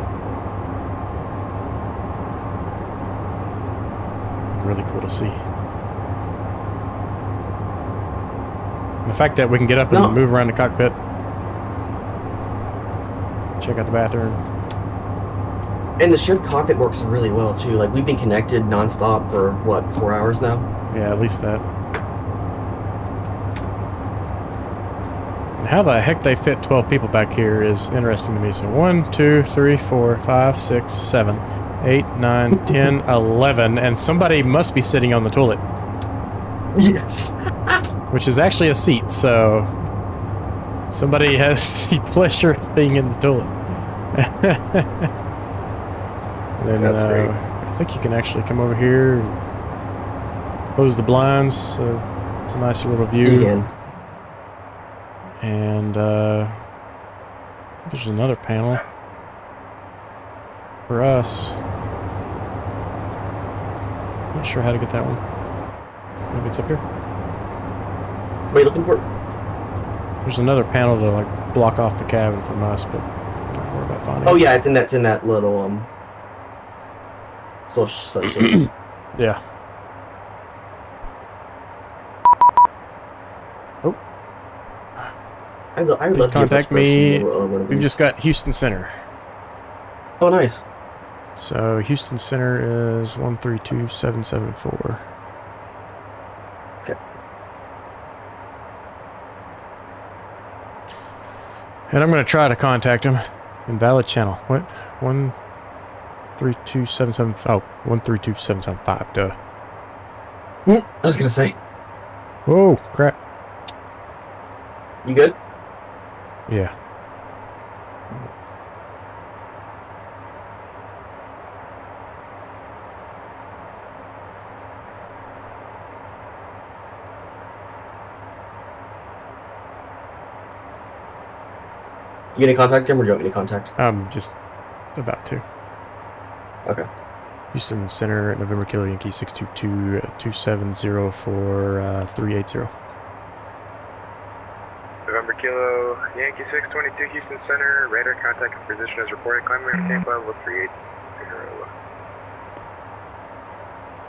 Really cool to see. And the fact that we can get up and move around the cockpit. Check out the bathroom. And the shared cockpit works really well too. Like we've been connected non-stop for what, 4 hours now? Yeah, at least that. How the heck they fit 12 people back here is interesting to me. So 1, 2, 3, 4, 5, 6, 7, 8, 9, 10, 11, and somebody must be sitting on the toilet. Yes. Which is actually a seat, so Somebody has the pleasure of being in the toilet. And then, That's great. I think you can actually come over here and close the blinds. It's a nicer little view. You can. And there's another panel for us. Not sure how to get that one. Maybe it's up here. What are you looking for? There's another panel to like block off the cabin from us, but I'm not worried about finding Oh it. yeah, it's in that little social section. Yeah. Oh, I would please love to contact be a first me. person to one of We've these. just got Houston Center. Oh, nice. So Houston Center is 132774. Okay. And I'm going to try to contact him. Invalid channel. What? 132775. Oh, 132775. Duh. I was gonna say, Whoa, crap. you good? Yeah. You gonna contact him, or do you want me to contact? I'm just about to. Okay. Houston Center at November Kilo Yankee 622-270-4380. November Kilo, Yankee 622, Houston Center. Radar contact position as reported. Climbing maintain level 380.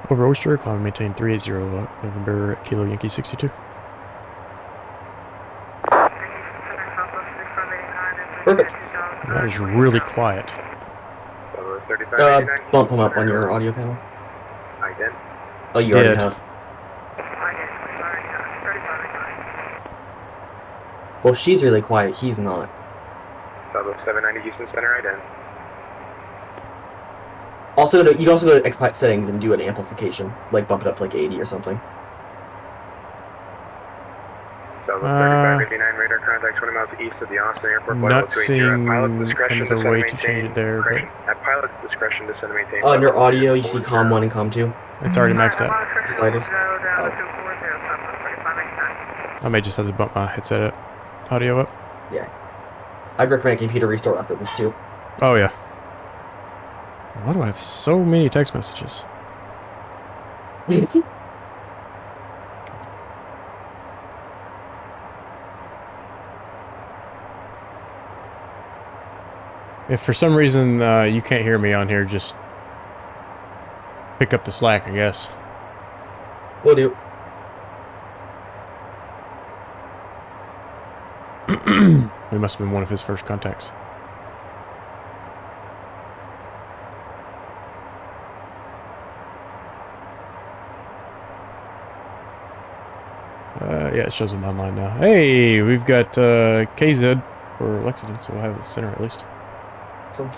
Over Oyster, climb and maintain 380, November Kilo Yankee 62. Perfect. That is really quiet. Level 3589. Bump him up on your audio panel. Ident. Oh, you already Did. have. Well, she's really quiet. He's not. Level 790, Houston Center. Ident. Also, you can also go to expert settings and do an amplification, like bump it up to like 80 or something. Level 3589, radar contact 20 miles east of the Austin Airport. Not 280. seeing Pilot discretion another descend way and to change maintain it there, but correction. At pilot discretion descend and maintain. On your level audio, you see 40. COM 1 and COM 2. it's already maxed out. Sliders. Oh. I may just have to bump my headset audio up. Yeah. I'd recommend computer restore after this too. Oh, yeah. Why do I have so many text messages? If for some reason you can't hear me on here, just pick up the slack, I guess. Will do. It must have been one of his first contacts. Yeah, it shows him online now. Hey, we've got KZ for Lexington, so we'll have the center at least. So,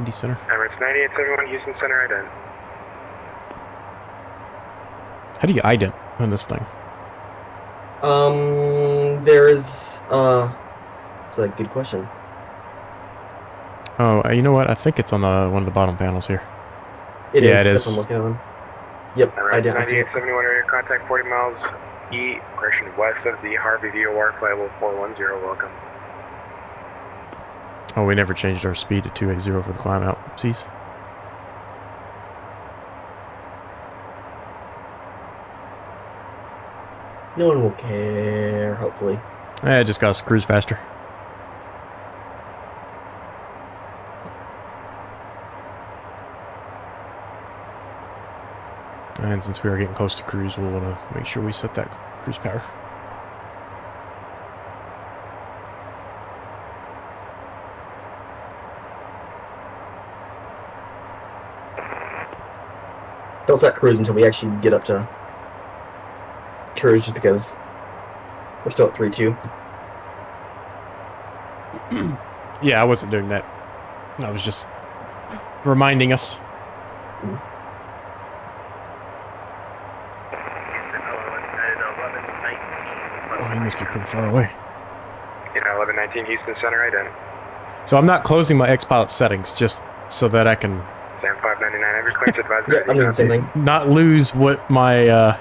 Indy Center. Emirates 9871, Houston Center. Ident. How do you ident on this thing? there's it's a good question. Oh, you know what? I think it's on the one of the bottom panels here. Yeah, it that's is. what I'm looking at. Yep, I did. I see it. 9871 radar contact 40 miles E, correction, west of the Harvey VOR, flight level 410, welcome. Oh, we never changed our speed to 280 for the climb out. Oopsies. No one will care, hopefully. It just got us cruise faster. And since we are getting close to cruise, we'll want to make sure we set that cruise power. Don't set cruise until we actually get up to cruise, just because we're still at 3-2. Yeah, I wasn't doing that. I was just reminding us. Oh, he must be pretty far away. 1119 Houston Center, ident. So I'm not closing my X-Pilot settings just so that I can Sam 599, every clearance advised. Yeah, I'm doing the same thing. not lose what my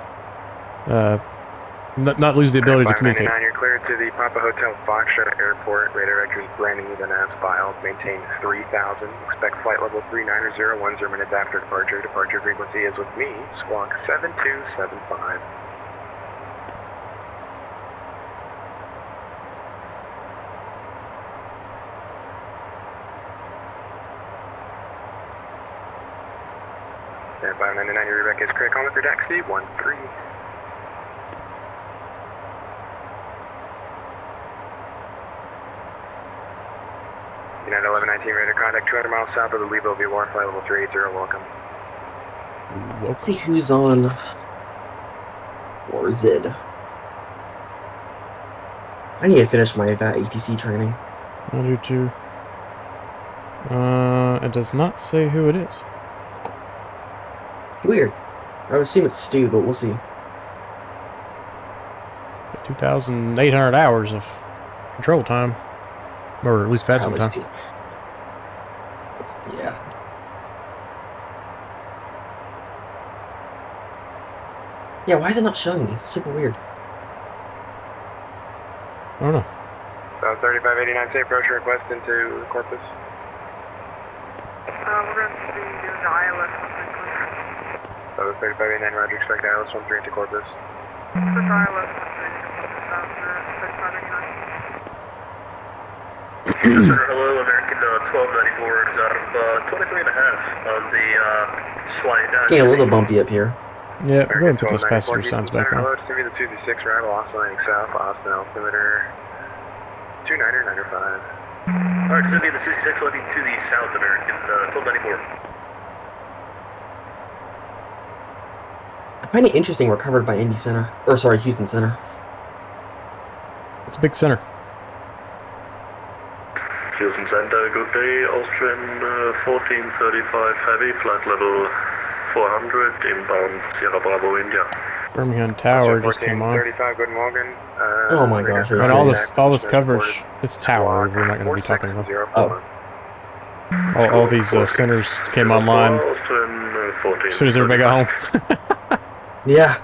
not lose the ability to communicate. 599, you're cleared to the Papa Hotel Foxtrot Airport. Radar vectors branding with an as filed. Maintain 3000. Expect flight level 3901 0 minutes after departure. Departure frequency is with me, squawk 7275. Sam 599, your Rebecca is correct. Calling for taxi 13. United 1119 radar contact 200 miles south of the Levo V1, flight level 380, welcome. Let's see who's on. Or Zid. I need to finish my VAT ATC training. I do too. It does not say who it is. Weird. I would assume it's Stu, but we'll see. 2,800 hours of control time. Or at least VATSIM time. Yeah. Yeah, why is it not showing me? It's super weird. I don't know. So 3589, safe approach request into Corpus. We're going to be doing the ILS 13. So 3589, roger, expect ILS 13 into Corpus. This is ILS 13 into Corpus after 3589. Hello, American 1294 is out of 23 and a half on the slide down. It's getting a little bumpy up here. Yeah, we're going to put those passenger sounds back on. Hello, it's to be the 226 arrival, oscillating south, Austin altimeter 2995. Alright, Cindy, the 226 looking to the south, American 1294. I find it interesting we're covered by Indy Center. Or sorry, Houston Center. It's a big center. Houston Center, good day. Austrian 1435 heavy, flight level 400, inbound Sierra Bravo, India. Birmingham Tower just came on. 35, good morning. Oh my gosh. And all this coverage, it's tower we're not going to be talking about. All these centers came online as soon as everybody got home. Yeah.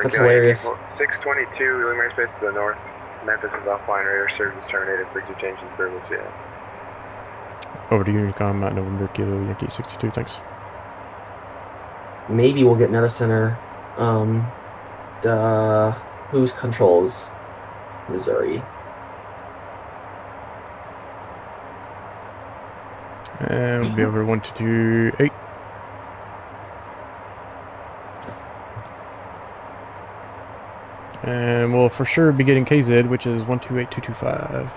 That's hilarious. 622, wheeling airspace to the north. Memphis is offline, radar service terminated, frequency change in service, yeah. Over to Unicom, November Kilo, Yankee 62, thanks. Maybe we'll get another center. Who's controls Missouri? And we'll be over 1228. And we'll for sure be getting KZ, which is 128225.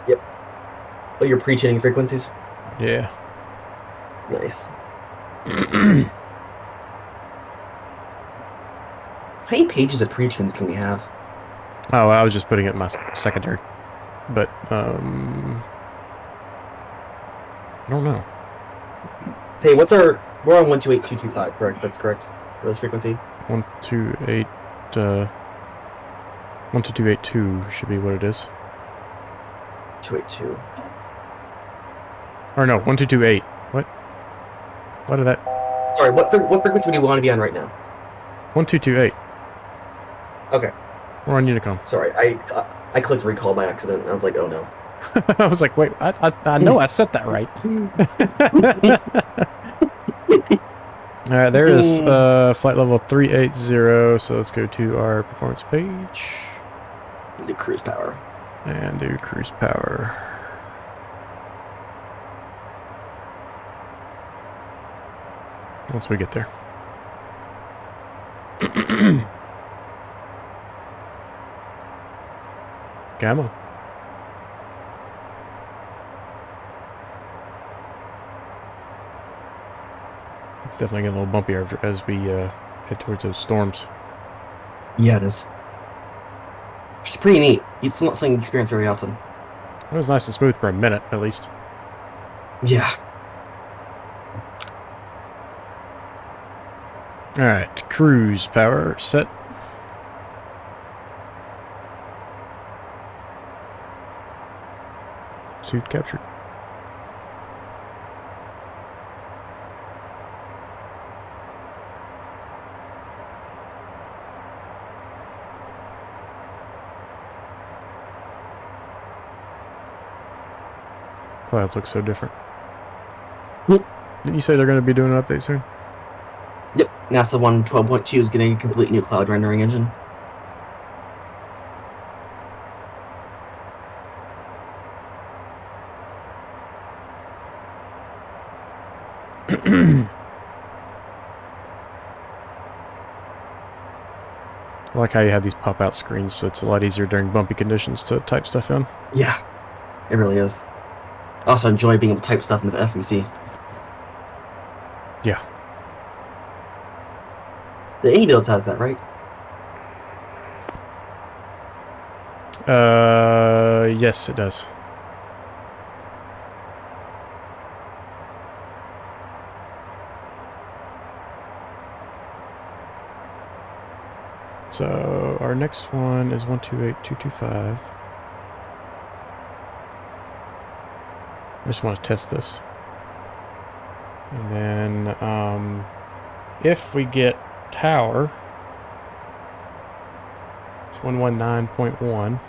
Yep. Oh, you're pre-tuning frequencies? Yeah. Nice. How many pages of pre-tunes can we have? Oh, I was just putting it in my secondary. But, I don't know. Hey, what's our... We're on 128225, correct? That's correct. For this frequency? 12282 should be what it is. 282. Or no, 1228. What? What did that... Sorry, what frequency do you want to be on right now? 1228. Okay. We're on Unicom. Sorry, I clicked recall by accident. And I was like, oh no. I was like, wait, I know I set that right. Alright, there is flight level 380, so let's go to our performance page. Do cruise power. And do cruise power. Once we get there. Gamma. It's definitely getting a little bumpier as we head towards those storms. Yeah, it is. Which is pretty neat. It's not something you experience very often. It was nice and smooth for a minute, at least. Yeah. Alright, cruise power set. altitude captured. Clouds look so different. Yep. Didn't you say they're going to be doing an update soon? Yep. NASA 112.2 is getting a complete new cloud rendering engine. I like how you have these pop-out screens, so it's a lot easier during bumpy conditions to type stuff in. Yeah, it really is. I also enjoy being able to type stuff into the FMC. Yeah. The AnyBuilds has that, right? Yes, it does. So our next one is 128225. I just want to test this. And then if we get tower, it's 119.1.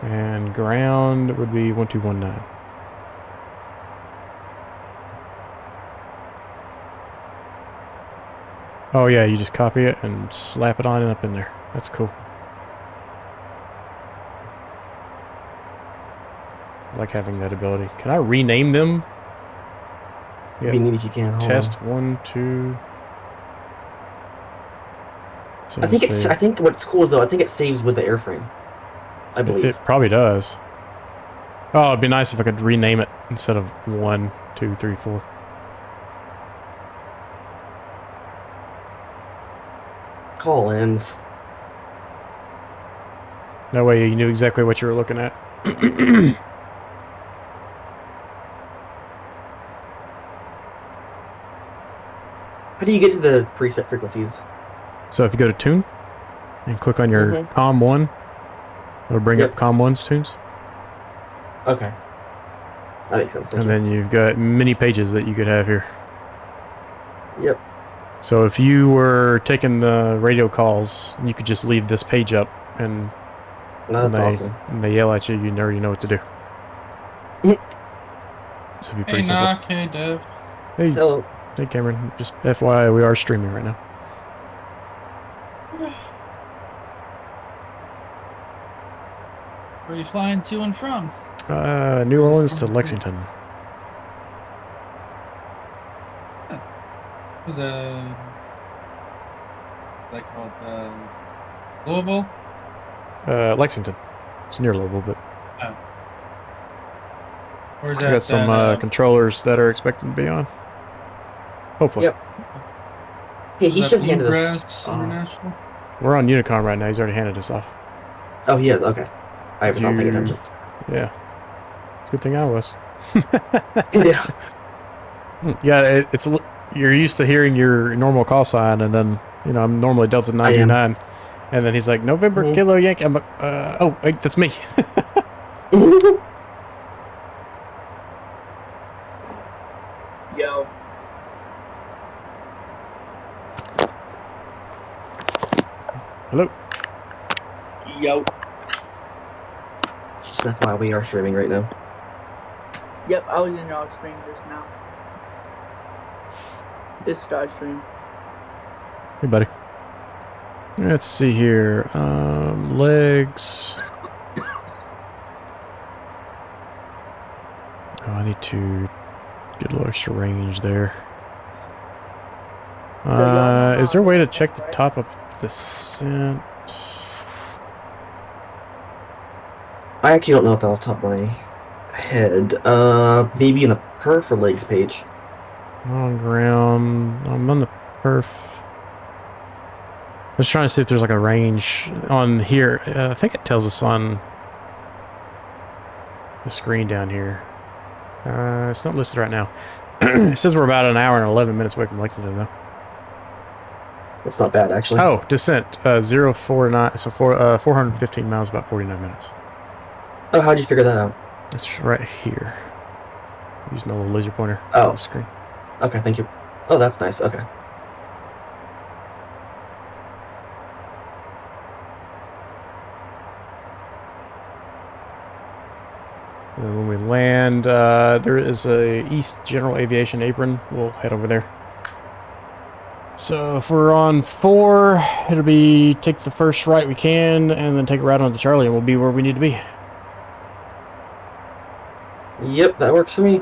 And ground would be 1219. Oh yeah, you just copy it and slap it on and up in there. That's cool. I like having that ability. Can I rename them? It'd be neat if you can. Hold Test on. 1, 2. So I think it's. save. I think what's cool is though. I think it saves with the airframe. I believe. It probably does. Oh, it'd be nice if I could rename it instead of 1, 2, 3, 4. Call ends. That way you knew exactly what you were looking at. How do you get to the preset frequencies? So if you go to tune and click on your COM 1, it'll bring up COM 1's tunes. Okay. That makes sense. And then you've got many pages that you could have here. Yep. So if you were taking the radio calls, you could just leave this page up, and that's awesome. When they yell at you, you already know what to do. This would be pretty simple. Knock, hey Dev. Hey, hello. Hey Cameron. Just FYI, we are streaming right now. Where are you flying to and from? New Orleans to Lexington. Was that called Louisville? Lexington. It's near Louisville, but where's we that? got some controllers that are expected to be on. Hopefully. Yep. Hey, he should have handed Blue us. Grass International? We're on Unicom right now. He's already handed us off. Oh, he is. Okay. I was not paying attention. Yeah. It's a good thing I was. Yeah. Yeah, you're used to hearing your normal call sign, and then, I'm normally Delta 929. And then he's like, November Kilo Yankee. I'm like, oh, wait, that's me. Yo. Hello. Yo. Just FYI, we are streaming right now. Yep, I was in your stream just now. It's Sky Stream. Hey, buddy. Let's see here. Legs. Oh, I need to get a little extra range there. Is there a way to check the top of the scent? I actually don't know if off the top of my head. Maybe in the perf or legs page. On ground. I'm on the perf. I was trying to see if there's like a range on here. I think it tells us on the screen down here. It's not listed right now. It says we're about an hour and 11 minutes away from Lexington, though. That's not bad, actually. Oh, descent 049, so 415 miles, about 49 minutes. Oh, how'd you figure that out? It's right here. Using a little laser pointer Oh. on the screen. Okay, thank you. Oh, that's nice. Okay. And when we land, there is a East General Aviation apron. We'll head over there. So if we're on 4, it'll be take the first right we can, and then take a right onto Charlie, and we'll be where we need to be. Yep, that works for me.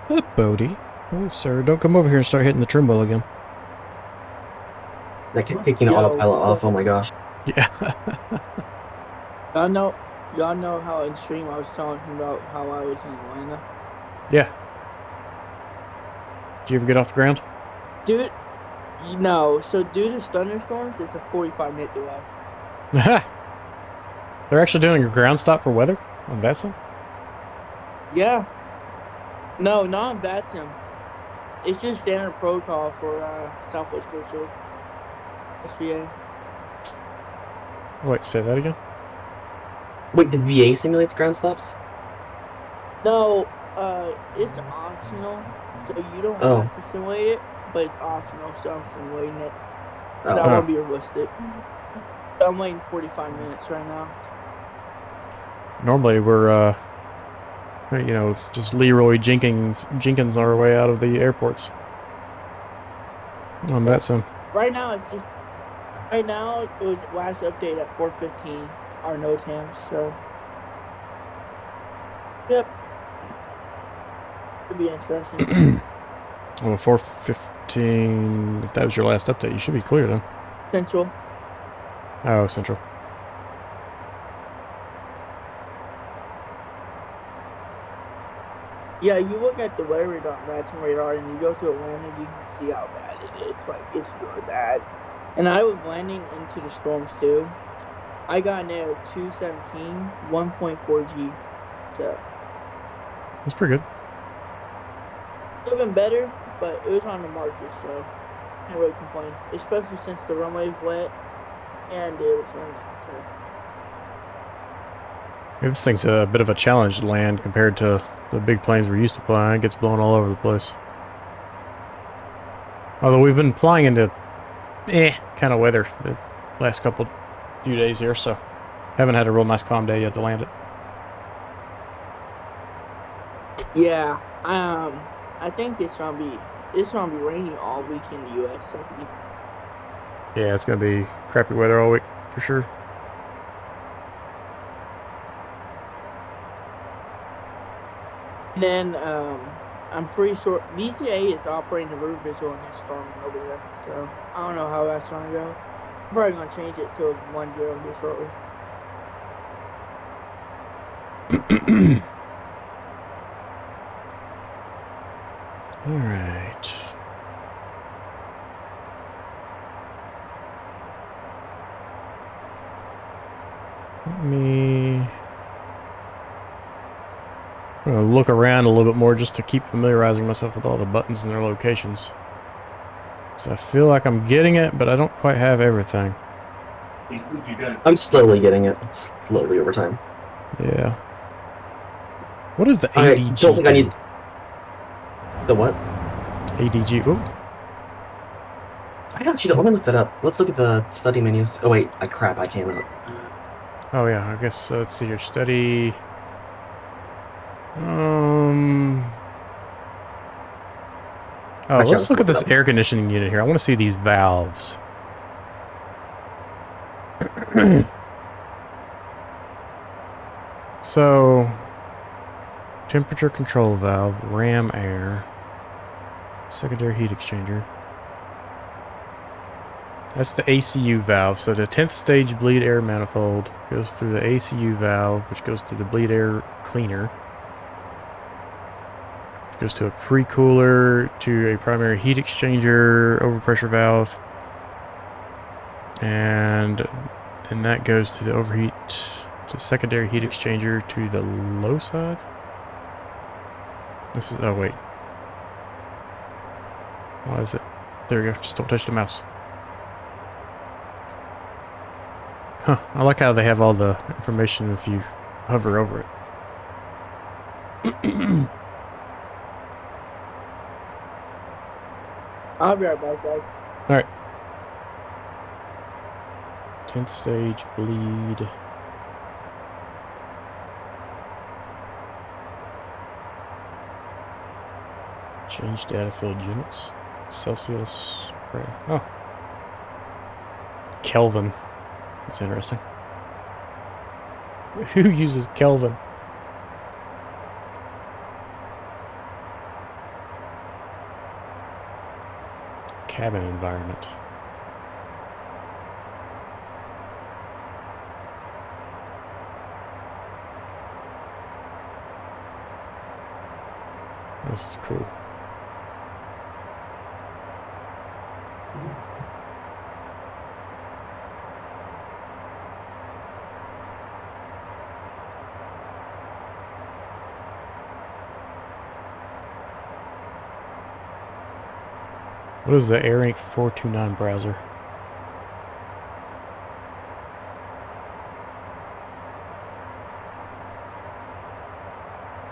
Up, Bodie. Oh, sir, don't come over here and start hitting the trimble again. I keep taking the autopilot off. Oh my gosh. Yeah. Y'all know how in stream I was talking about how I was in Atlanta? Yeah. Did you ever get off the ground? Dude, no. So due to thunderstorms, it's a 45-minute delay. They're actually doing a ground stop for weather on VATSIM? Yeah. No, not on VATSIM. It's just standard protocol for Southwest Virtual. SVA. Wait, say that again? Wait, the VA simulates ground stops? No, it's optional, so you don't have to simulate it, but it's optional, so I'm simulating it. So that won't be realistic. So I'm waiting 45 minutes right now. Normally we're, you know, just Leroy Jenkins our way out of the airports. On VATSIM. Right now, it's just... Right now, it was last update at 4:15, our no temps, so... Yep. It'll be interesting. Well, 4:15, if that was your last update, you should be clear then. Central. Oh, Central. Yeah, you look at the weather radar, and you go to Atlanta, you can see how bad it is. Like, it's really bad. And I was landing into the storms too. I got in at 217, 1.4 G. So That's pretty good. It would have been better, but it was on the marshes, so can't really complain. Especially since the runway was wet and it was raining, so. Yeah, this thing's a bit of a challenge to land compared to the big planes we're used to flying. It gets blown all over the place. Although we've been flying into kind of weather the last few days here, so haven't had a real nice calm day yet to land it. Yeah, I think it's gonna be raining all week in the U.S. I think. Yeah, it's gonna be crappy weather all week for sure. And then I'm pretty sure BCA is operating the river visual and it's storming over there, so I don't know how that's gonna go. I'm probably gonna change it to 1-0 here shortly. All right. I'm gonna look around a little bit more just to keep familiarizing myself with all the buttons and their locations. So I feel like I'm getting it, but I don't quite have everything. I'm slowly getting it. Slowly over time. Yeah. What is the ADG? I don't think I need... The what? ADG. Oh. I actually don't. Let me look that up. Let's look at the study menus. Oh wait, crap, I cannot. Oh yeah, I guess let's see here. Study. Oh, Actually, let's look at this air conditioning unit here. I want to see these valves. So, temperature control valve, ram air, secondary heat exchanger. That's the ACU valve. So the 10th stage bleed air manifold goes through the ACU valve, which goes through the bleed air cleaner. It goes to a pre-cooler, to a primary heat exchanger, overpressure valve. And then that goes to the overheat, to secondary heat exchanger to the low side. This is, oh wait. Why is it? There you go. Just don't touch the mouse. Huh. I like how they have all the information if you hover over it. I'll be right back, guys. Alright. 10th stage, bleed. Change data field units. Celsius. Oh. Kelvin. That's interesting. Who uses Kelvin? Cabin environment. This is cool. What is the AirInc 429 browser?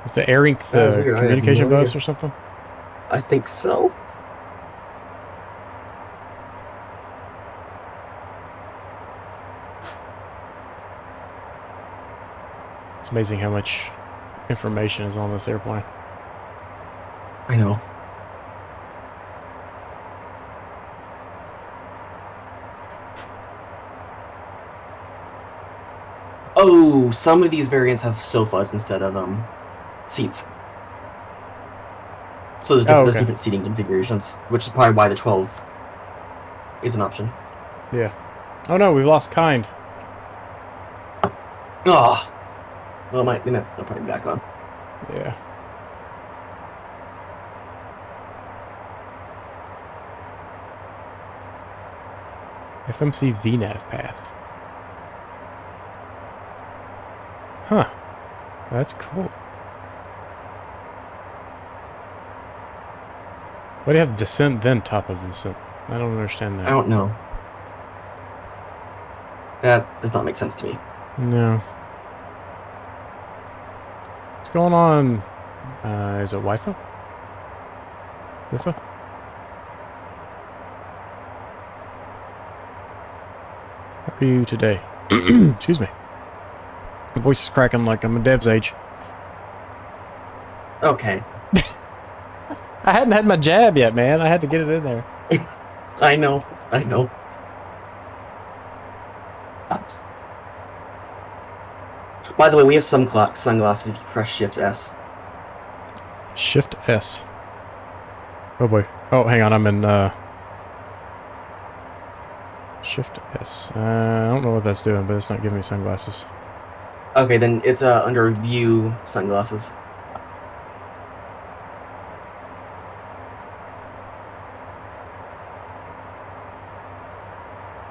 Is the AirInc the communication bus or something? I think so. It's amazing how much information is on this airplane. I know. Oh, some of these variants have sofas instead of seats. So there's different seating configurations, which is probably why the 12 is an option. Yeah. Oh no, we've lost kind. Ah. Well, they'll probably be back on. Yeah. FMC VNAV path. Huh. That's cool. Why do you have descent then top of descent? I don't understand that. I don't know. That does not make sense to me. No. What's going on? Is it Wi-Fi? Wi-Fi? How are you today? Excuse me. My voice is cracking like I'm a dev's age. Okay. I hadn't had my jab yet, man. I had to get it in there. I know. By the way, we have some sunglasses if you press Shift S. Shift S. Oh boy. Oh, hang on. I'm in Shift S. I don't know what that's doing, but it's not giving me sunglasses. Okay, then it's under View sunglasses.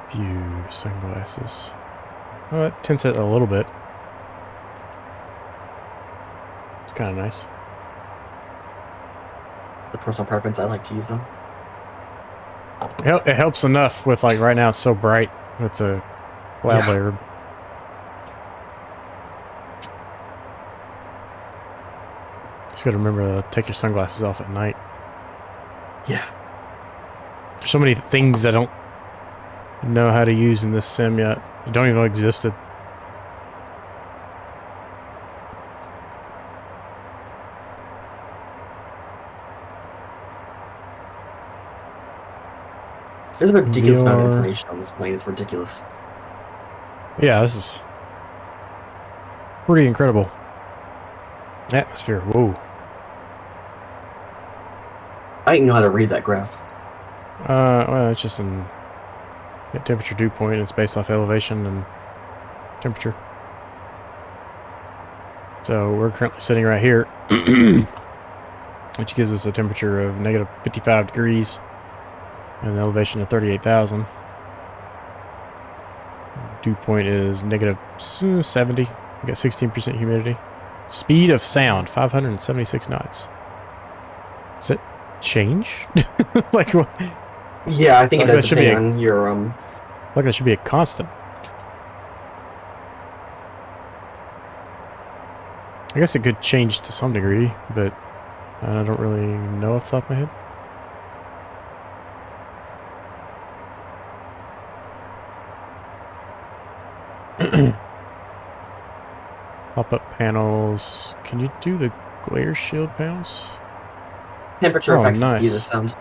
View sunglasses. Oh, it tints it a little bit. It's kind of nice. The personal preference, I like to use them. It helps enough with, like, right now it's so bright with the cloud layer. Just gotta remember to take your sunglasses off at night. Yeah. There's so many things I don't know how to use in this sim yet. They don't even know existed. There's a ridiculous amount of information on this plane. It's ridiculous. Yeah, this is pretty incredible. Atmosphere, whoa. I didn't know how to read that graph. Well, it's just in temperature dew point. It's based off elevation and temperature. So we're currently sitting right here, which gives us a temperature of negative 55 degrees and an elevation of 38,000. Dew point is negative 70. We got 16% humidity. Speed of sound, 576 knots. Sit. change? Like what? Yeah, I think Like it does that should be depend on your Like that should be a constant. I guess it could change to some degree, but I don't really know off the top of my head. Pop-up panels. Can you do the glare shield panels? temperature Oh, affects the speed of nice. sound.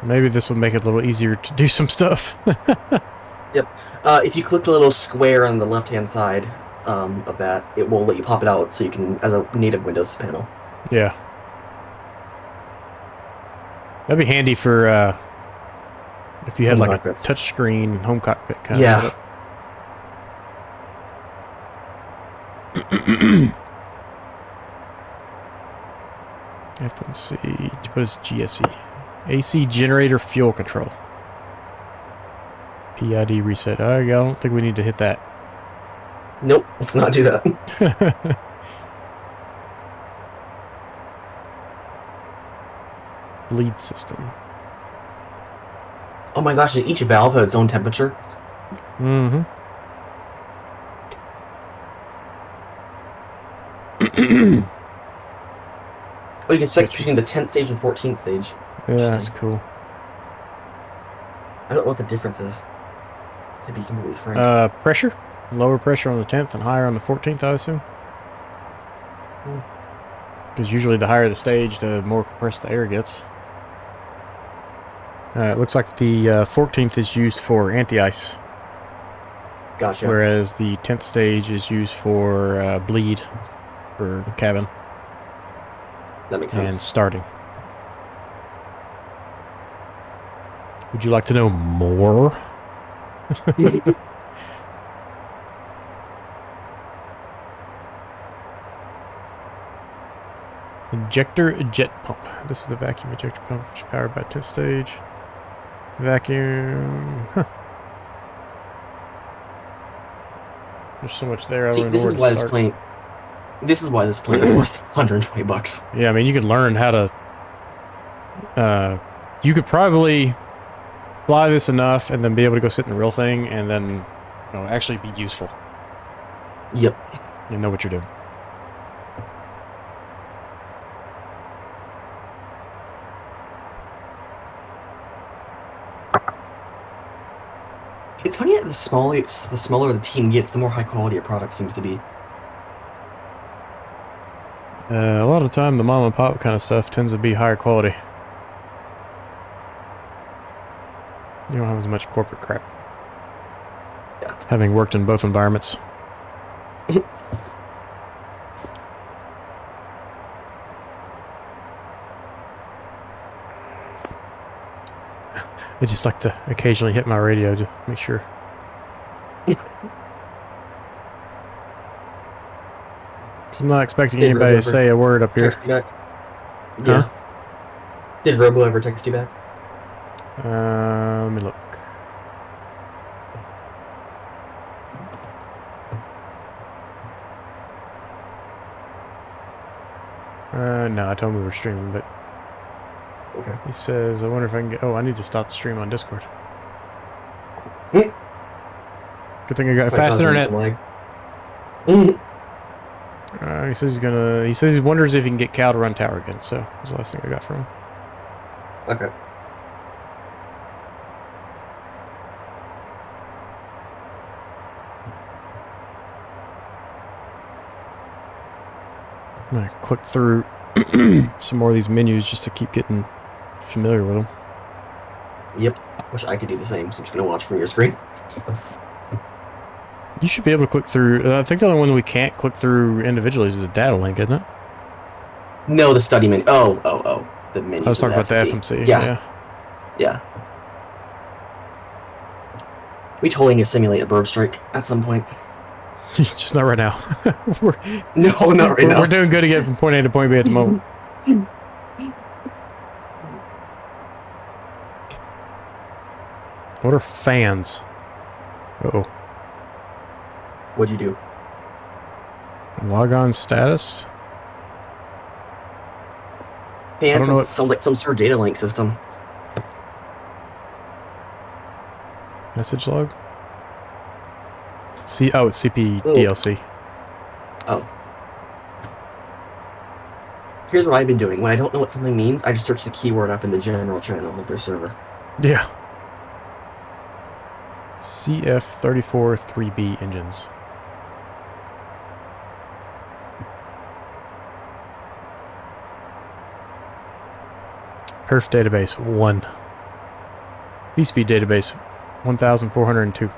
Maybe this would make it a little easier to do some stuff. Yep. If you click the little square on the left-hand side of that, it will let you pop it out so you can, as a native Windows panel. Yeah. That'd be handy for if you had Home like cockpits. a touch screen home cockpit kind Yeah. of setup. FMC, what is GSE? AC generator fuel control. PID reset. I don't think we need to hit that. Nope, let's not do that. Bleed system. Oh my gosh, each valve has its own temperature. Mm-hmm. Oh, you can check between the 10th stage and 14th stage. Yeah, that's cool. I don't know what the difference is, to be completely frank. Pressure? Lower pressure on the 10th and higher on the 14th, I assume? Because usually the higher the stage, the more compressed the air gets. It looks like the 14th is used for anti-ice. Gotcha. Whereas the 10th stage is used for bleed for cabin. That makes And sense. starting. Would you like to know more? Injector jet pump. This is the vacuum ejector pump, which is powered by 10th stage. Vacuum. Huh. There's so much there. I See, don't this know is where why to this start. plane. This is why this plane is worth 120 bucks. Yeah, I mean, you could learn how to. You could probably fly this enough, and then be able to go sit in the real thing, and then, you know, actually be useful. Yep. And know what you're doing. It's funny that the smaller the team gets, the more high quality a product seems to be. A lot of the time, the mom and pop kind of stuff tends to be higher quality. You don't have as much corporate crap. Yeah. Having worked in both environments. I just like to occasionally hit my radio to make sure. Because I'm not expecting Did anybody Robo to say a word up here. text you back? Yeah. Huh? Did Robo ever text you back? Let me look. No, I told him we were streaming, but Okay. he says, I wonder if I can get... Oh, I need to stop the stream on Discord. Hmm. Good thing I got Might fast cause you internet. some lag. Mhm. He says he's gonna... He says he wonders if he can get Cal to run tower again, so that's the last thing I got from him. Okay. I'm gonna click through some more of these menus just to keep getting familiar with them. Yep. Wish I could do the same, so I'm just gonna watch from your screen. You should be able to click through... I think the only one we can't click through individually is the data link, isn't it? No, the study menu. Oh. The menu. I was talking about the FMC. Yeah. We totally need to simulate a bird strike at some point. Just not right now. No, not right now. We're doing good to get from point A to point B at the moment. What are fans? Uh-oh. What'd you do? Log on status? Hey, I that don't know sounds like some sort of data link system. Message log? Oh, it's CP DLC. Oh. Here's what I've been doing. When I don't know what something means, I just search the keyword up in the general channel of their server. Yeah. CF34 3B engines. Perf database 1. VSpeed database 1402.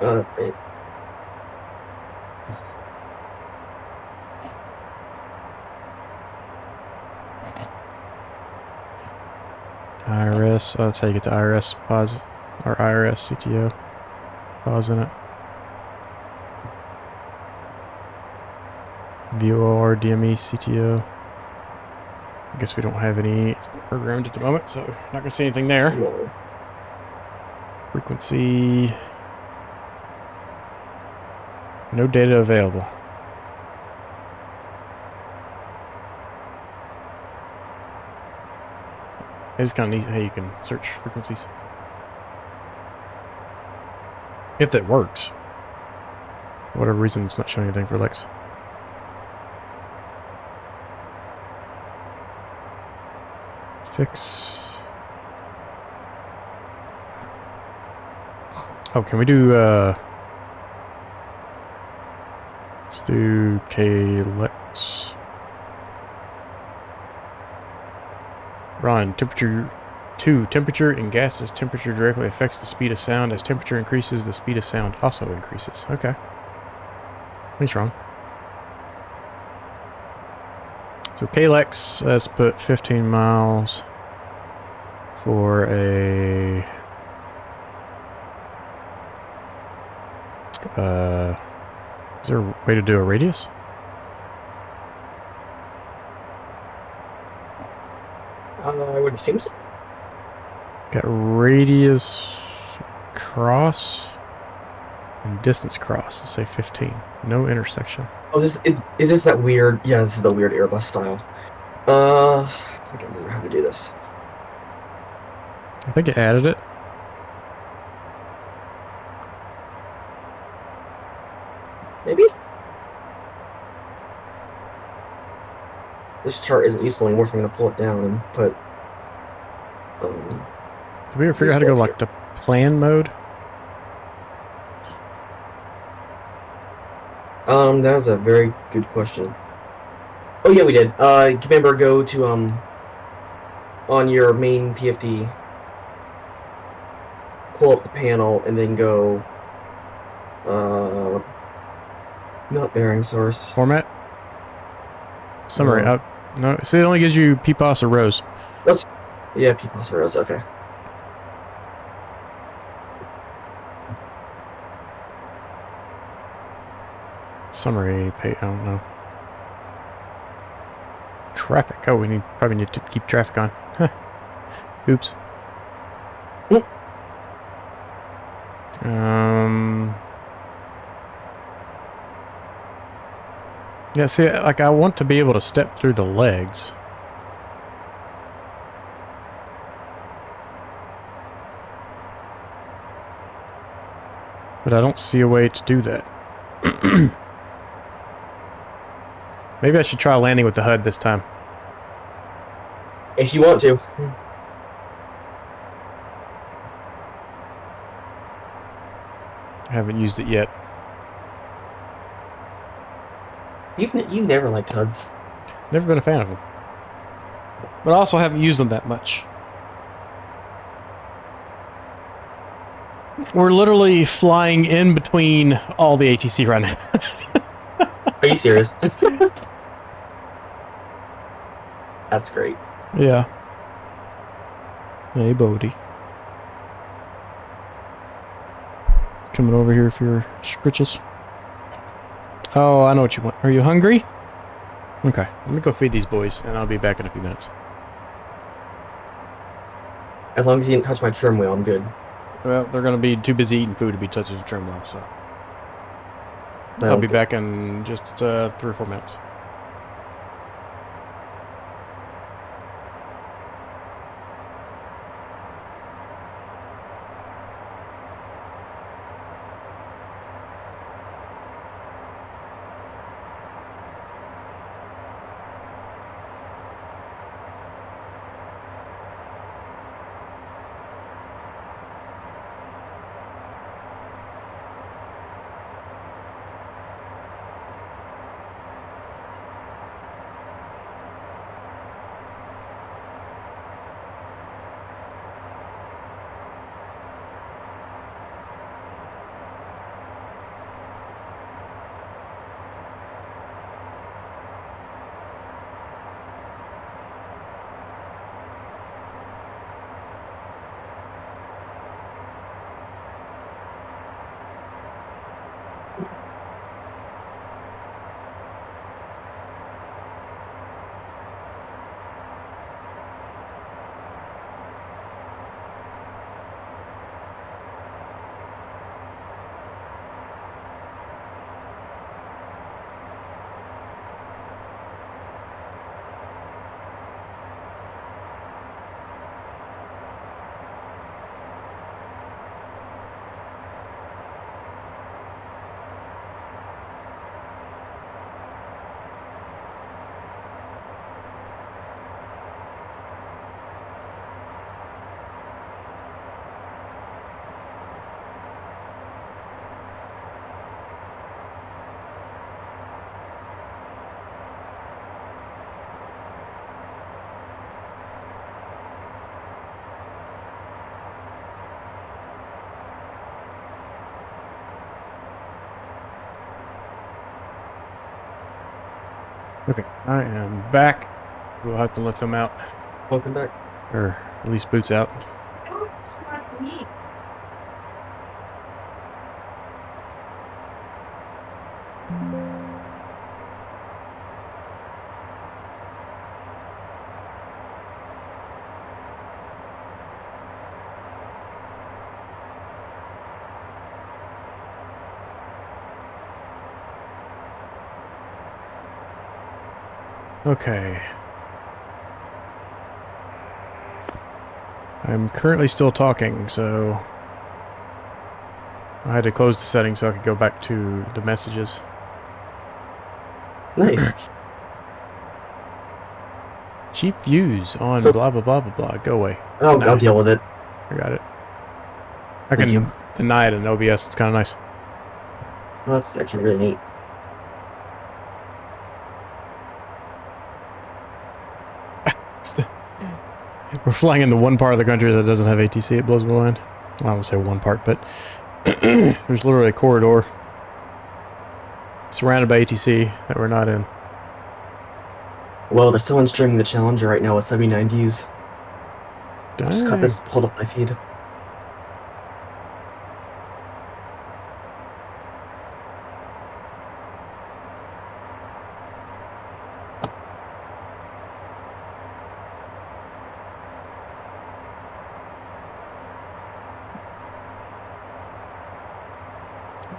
Oh, that's great. IRS, that's how you get the IRS pause, or IRS CTO pause in it. VOR DME CTO. I guess we don't have any programmed at the moment, so not going to see anything there. No. Frequency. No data available. It is kind of neat how you can search frequencies. If that works. For whatever reason, it's not showing anything for Lex. Fix. Oh, can we do, let's do KLEX. Ron, temperature 2. Temperature in gases. Temperature directly affects the speed of sound. As temperature increases, the speed of sound also increases. Okay. Thanks, Ron. So KLEX, let's put 15 miles for a... is there a way to do a radius? I would assume so. Got radius cross and distance cross. Let's say 15. No intersection. Oh, is this that weird? Yeah, this is the weird Airbus style. I can't remember how to do this. I think it added it. Maybe? This chart isn't useful anymore, so I'm going to pull it down and put... Did we ever figure out how to go like to plan mode? That was a very good question. Oh yeah, we did. Remember, go to, on your main PFD, pull up the panel, and then go, not bearing source. Format? Summary. No, see, it only gives you PPOS or rows. Yeah, PPOS or rows, okay. Summary, I don't know. Traffic. Oh, we probably need to keep traffic on. Huh. Oops. Yeah, see, like I want to be able to step through the legs. But I don't see a way to do that. Maybe I should try landing with the HUD this time. If you want to. I haven't used it yet. You've never liked HUDs. Never been a fan of them. But I also haven't used them that much. We're literally flying in between all the ATC right now. Are you serious? That's great. Yeah. Hey, Bodie. Coming over here for your scritches. Oh, I know what you want. Are you hungry? Okay, let me go feed these boys, and I'll be back in a few minutes. As long as you didn't touch my trim wheel, I'm good. Well, they're going to be too busy eating food to be touching the trim wheel, so... I'll be back in just 3 or 4 minutes. Okay, I am back. We'll have to let them out. Welcome back. Or at least Boots out. Okay. I'm currently still talking, so I had to close the settings so I could go back to the messages. Nice. Cheap views on So- blah blah blah blah blah. Go away. Oh, No. I'll deal with it. I got it. I Thank can you. deny it in OBS. It's kind of nice. Well, that's actually really neat. We're flying in the one part of the country that doesn't have ATC. It blows my mind. Well, I won't say one part, but there's literally a corridor surrounded by ATC that we're not in. Well, there's someone streaming the Challenger right now with 79 views. Just cut this, pulled up my feed.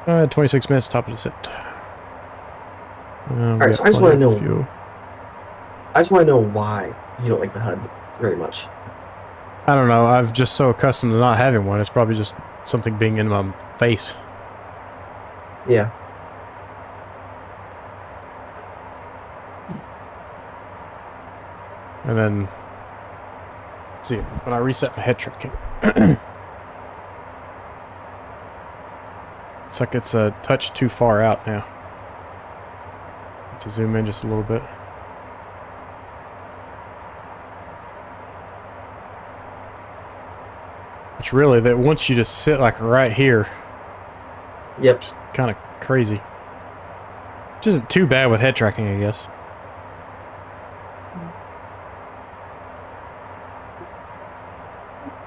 Dang. 26 minutes, top of descent. Alright, so I just want to know. I just want to know why you don't like the HUD very much. I don't know. I've just so accustomed to not having one. It's probably just something being in my face. Yeah. And then, let's see, when I reset my head tracking, it's like it's a touch too far out now. To zoom in just a little bit. It's really that once you just sit like right here. Yep. Just kind of crazy. Which isn't too bad with head tracking, I guess.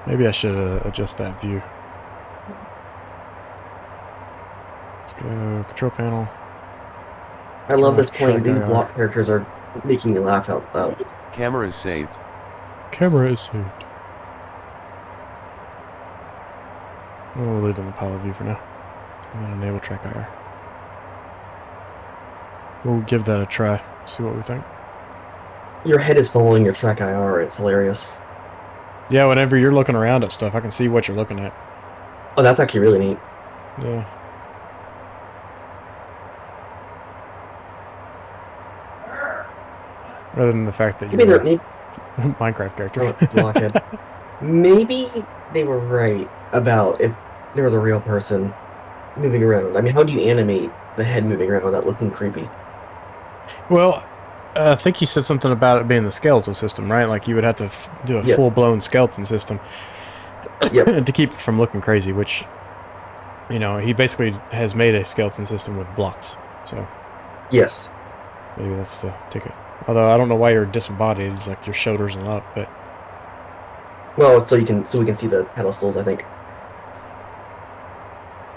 Maybe I should adjust that view. Let's go control panel. I love this Try point. These guy block characters are making me laugh out loud. Camera is saved. Camera is saved. We'll leave them in pilot view for now. And then enable track IR. We'll give that a try. See what we think. Your head is following your track IR. It's hilarious. Yeah, whenever you're looking around at stuff, I can see what you're looking at. Oh, that's actually really neat. Yeah. Rather than the fact that Maybe you're they're a Minecraft character. blockhead. Maybe they were right about if there was a real person moving around. I mean, how do you animate the head moving around without looking creepy? Well, I think you said something about it being the skeletal system, right? Like you would have to do a Yep. full-blown skeleton system Yep. to keep it from looking crazy, which, you know, he basically has made a skeleton system with blocks. So Yes. maybe that's the ticket. Although I don't know why you're disembodied, like your shoulders and up, but Well, so we can see the pedestals, I think.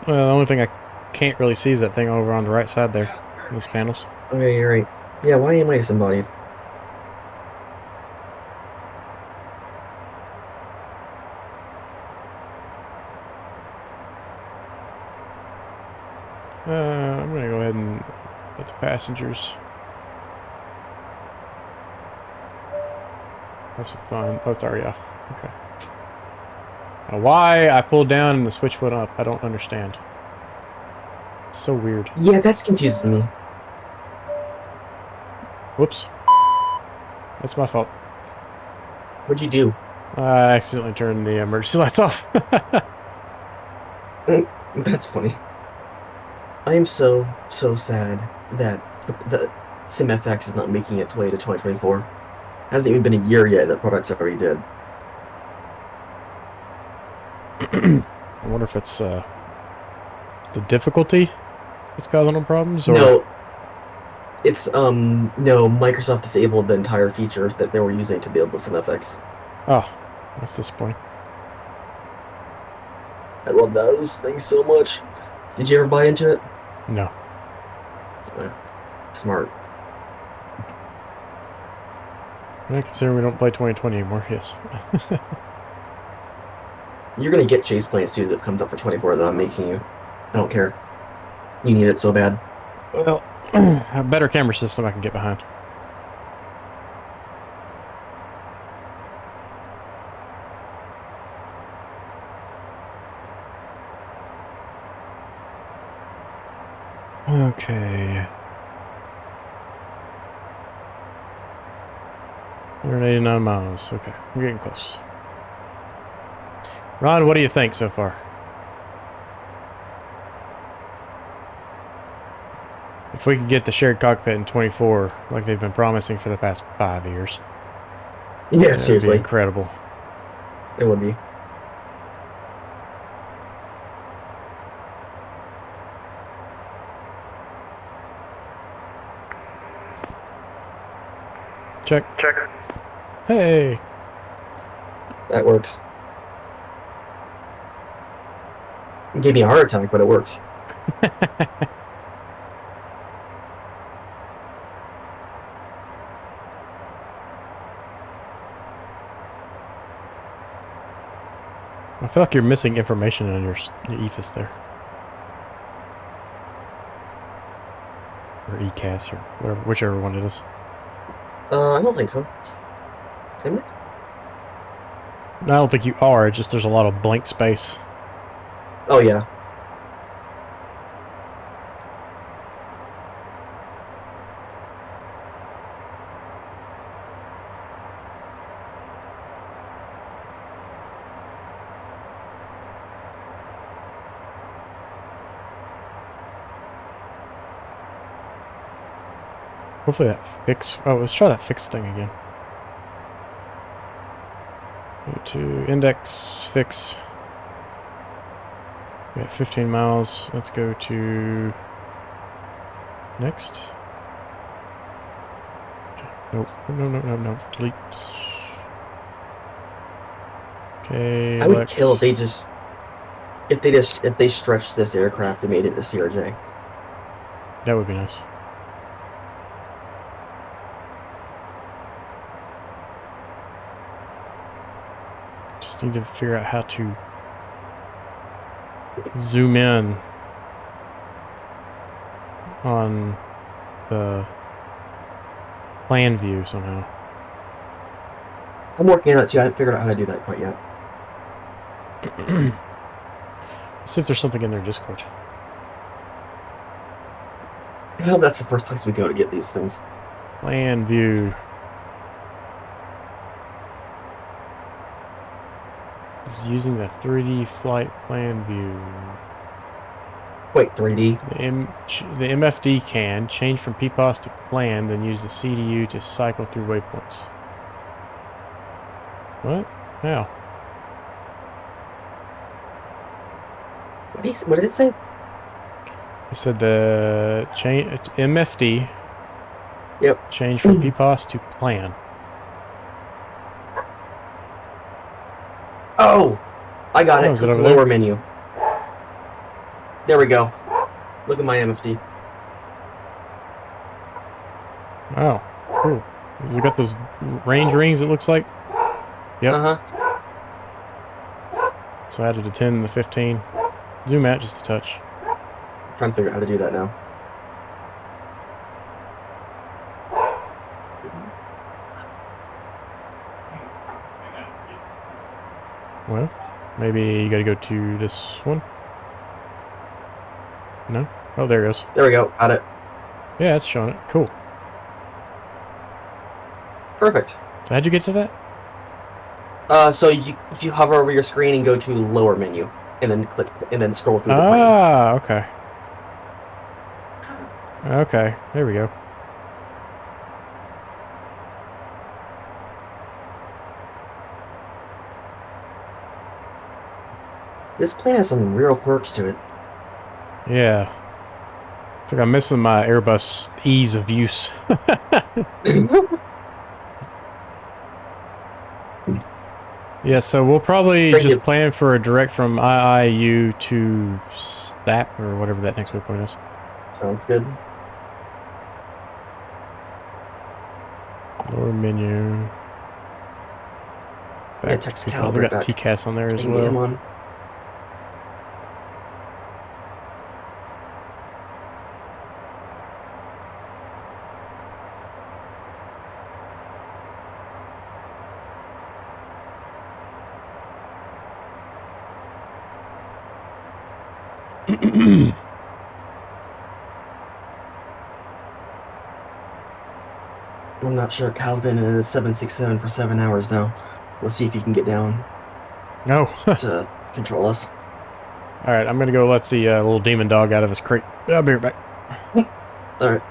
well, the only thing I can't really see is that thing over on the right side there, those panels. Okay, you're right. Yeah, why am I disembodied? I'm gonna go ahead and let the passengers have some fun. Oh, it's already off. Okay. Now, why I pulled down and the switch went up, I don't understand. It's so weird. Yeah, that's confusing me. Whoops. That's my fault. What'd you do? I accidentally turned the emergency lights off. That's funny. I am so sad that the SimFX is not making its way to 2024. Hasn't even been a year yet, that product's already dead. I wonder if it's the difficulty that's causing them problems, or No. It's no, Microsoft disabled the entire feature that they were using to be able to listen to FX. Oh, that's disappointing. I love those things so much. Did you ever buy into it? No. Smart. I consider we don't play 2020 anymore, yes. You're gonna get Chase Planes too if it comes up for 24 that I'm making you. I don't care. You need it so bad. Well, a better camera system I can get behind. Okay. 189 miles. Okay, we're getting close. Ron, what do you think so far? If we could get the shared cockpit in 24, like they've been promising for the past 5 years. Yeah, seriously. It'd be incredible. It would be. Check. Check. Hey! That works. It gave me a heart attack, but it works. I feel like you're missing information on your EFIS there. Or ECAS, or whatever, whichever one it is. I don't think so. Am I? I don't think you are, it's just there's a lot of blank space. Oh, yeah. Hopefully that fix... Oh, let's try that fix thing again. Go to index, fix. We got 15 miles. Let's go to... Next. Okay. Nope. No. Delete. Okay, I would Lex. kill if they stretched this aircraft and made it a CRJ. That would be nice. Just need to figure out how to zoom in on the plan view somehow. I'm working on it too. I haven't figured out how to do that quite yet. Let's see if there's something in their Discord. Well, that's the first place we go to get these things. Plan view. Is using the 3D flight plan view. Wait, 3D? The MFD can change from PPOS to plan, then use the CDU to cycle through waypoints. What? How? What did it say? It said the MFD. Yep. Change from PPOS to plan. Oh! I got Oh, it. is it Click over lower there? menu. There we go. Look at my MFD. Oh, cool. Has it got those range rings, it looks like? Yep. Uh-huh. So I added the 10 and the 15. Zoom out just a touch. I'm trying to figure out how to do that now. Well, maybe you gotta go to this one. No? Oh, there it goes. There we go. Got it. Yeah, it's showing it. Cool. Perfect. So how'd you get to that? So you hover over your screen and go to lower menu, and then click, and then scroll through the plane. Ah, okay. Okay, there we go. This plane has some real quirks to it. Yeah. It's like I'm missing my Airbus ease of use. Yeah, so we'll probably just plan for a direct from IIU to SAP, or whatever that next waypoint is. Sounds good. Lower menu. Yeah, text Caliber. We got TCAS on there as well. I'm not sure. Cal's been in a 767 for 7 hours now. We'll see if he can get down. No. To control us. All right, I'm gonna go let the little demon dog out of his crate. I'll be right back. All right.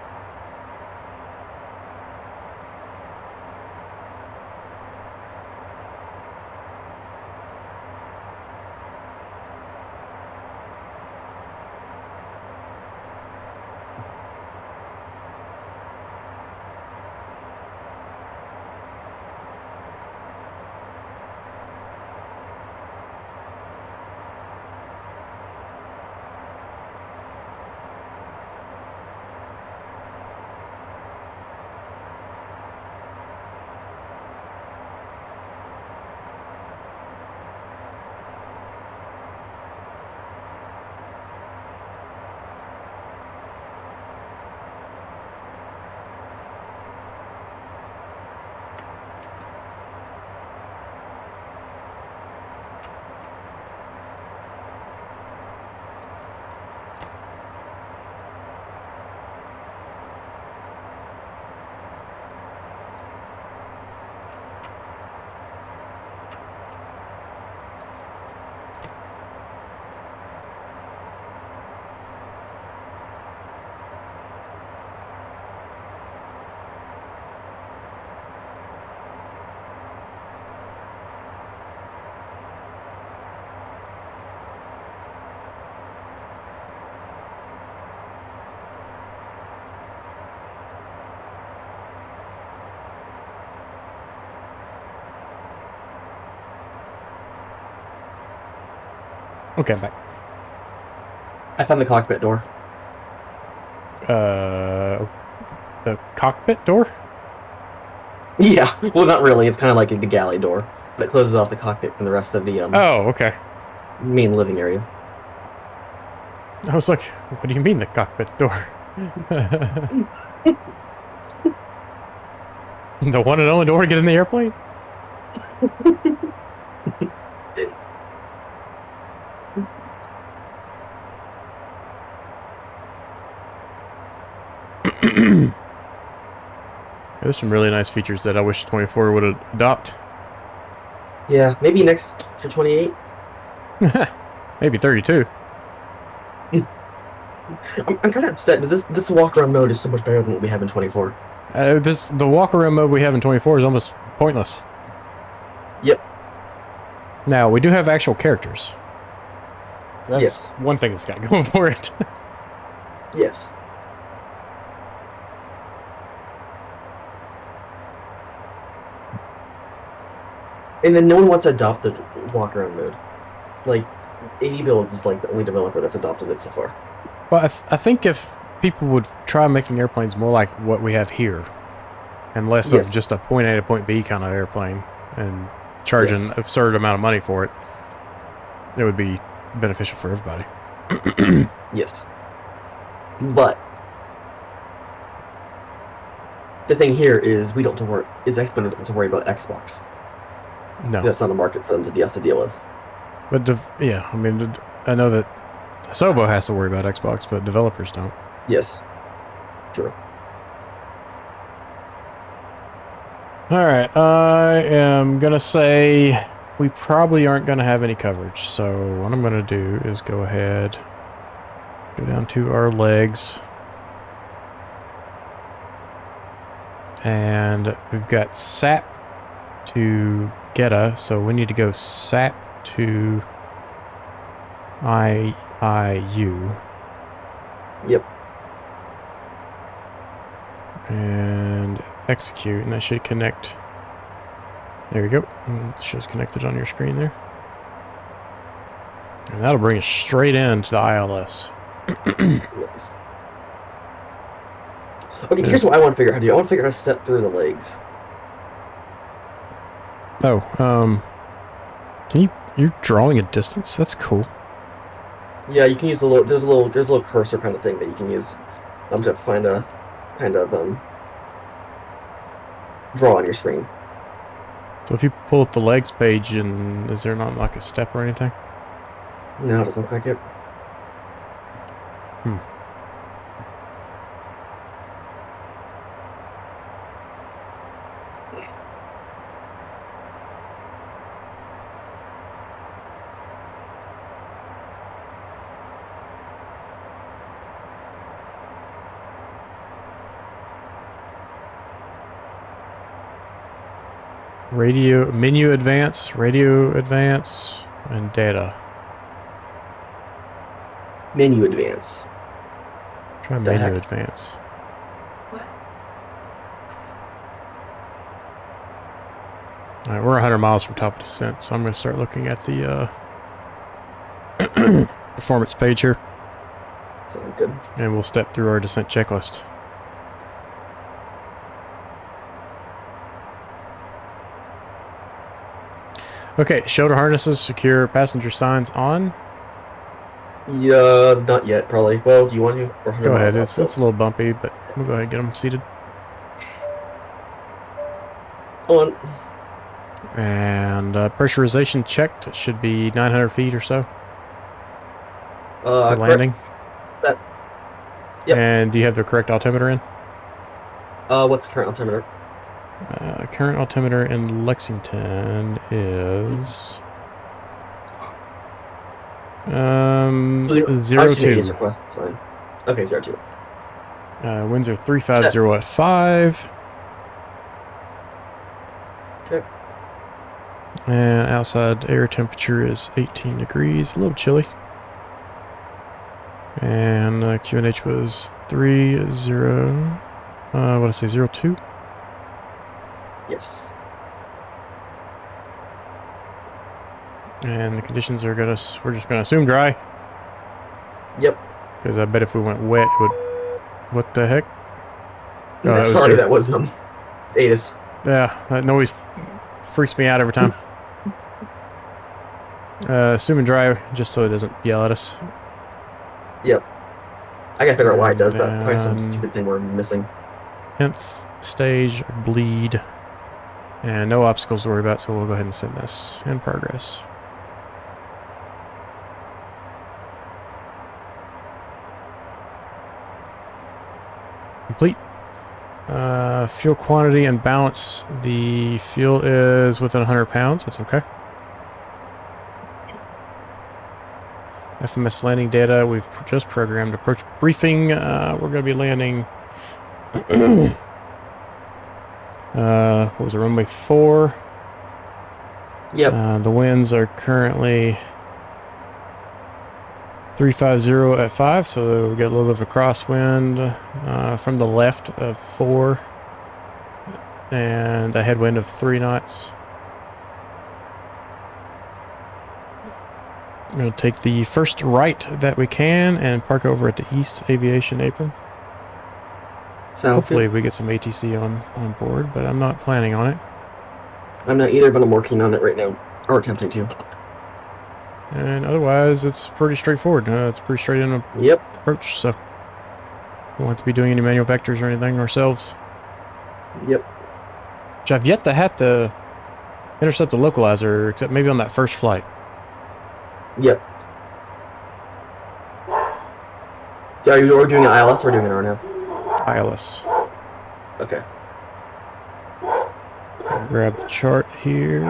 Okay, I'm back. I found the cockpit door. The cockpit door? Yeah. Well, not really. It's kind of like the galley door, but it closes off the cockpit from the rest of the oh, okay. Main living area. I was like, what do you mean the cockpit door? The one and only door to get in the airplane? There's some really nice features that I wish 24 would adopt. Yeah, maybe next for 28. Maybe 32. I'm kind of upset because this walk-around mode is so much better than what we have in 24. The walk-around mode we have in 24 is almost pointless. Yep. Now, we do have actual characters. So that's yes. One thing it's got going for it. Yes. And then no one wants to adopt the walk-around mode. Like, 80 Builds is like the only developer that's adopted it so far. Well, I think if people would try making airplanes more like what we have here, and less of just a point A to point B kind of airplane, and charge an absurd amount of money for it, it would be beneficial for everybody. Yes. But the thing here is we don't have to worry. X-Men doesn't have to worry about Xbox. No, that's not a market for them to have to deal with. But yeah, I mean, I know that Sobo has to worry about Xbox, but developers don't. Yes. True. All right, I am gonna say we probably aren't gonna have any coverage. So what I'm gonna do is go ahead, go down to our legs, and we've got SAP to GETTA, so we need to go SAP to IIU. Yep. And execute, and that should connect. There you go. It shows connected on your screen there. And that'll bring us straight into the ILS. Nice. Okay, here's what I want to figure out how to do. I want to figure out how to step through the legs. Oh, you're drawing a distance? That's cool. Yeah, you can use there's a little cursor kind of thing that you can use. I'm gonna find a kind of draw on your screen. So if you pull up the legs page, and is there not like a step or anything? No, it doesn't look like it. Radio, menu advance, radio advance, and data. Menu advance. Try The menu heck? advance. Alright, we're 100 miles from top of descent, so I'm going to start looking at the performance page here. Sounds good. And we'll step through our descent checklist. Okay, shoulder harnesses, secure, passenger signs on. Yeah, not yet, probably. Well, do you want to? Or 100 Go miles ahead, off, it's a little bumpy, but we'll go ahead and get them seated. On. And pressurization checked. It should be 900 feet or so for landing. That. Yep. And do you have the correct altimeter in? What's the current altimeter? Current altimeter in Lexington is 02. Request, fine. Okay, 02. Winds are 350 at 5. Okay. And outside air temperature is 18 degrees, a little chilly. And QNH was 30. What did I say? 02. Yes. And the conditions are we're just gonna assume dry. Yep. Because I bet if we went wet, it would. What the heck? Oh, that Sorry, that was ATIS. Yeah, that noise freaks me out every time. Assuming dry, just so it doesn't yell at us. Yep. I gotta figure out why it does that. Probably some stupid thing we're missing. 10th stage bleed. And no obstacles to worry about, so we'll go ahead and send this in progress. Complete. Fuel quantity and balance. The fuel is within 100 pounds. That's okay. FMS landing data. We've just programmed approach briefing. We're going to be landing. What was it? Runway 4. Yep. The winds are currently 350 at 5, so we get a little bit of a crosswind from the left of 4 and a headwind of 3 knots. I'm going to take the first right that we can and park over at the East Aviation apron. Sounds Hopefully good. we get some ATC on board, but I'm not planning on it. I'm not either, but I'm working on it right now. Or attempting to. And otherwise, it's pretty straightforward. It's pretty straight in approach, so we won't have to be doing any manual vectors or anything ourselves. Yep. Which I've yet to have to intercept the localizer, except maybe on that first flight. Yep. So are you doing an ILS or doing an RNAV? ILS. Okay. Grab the chart here.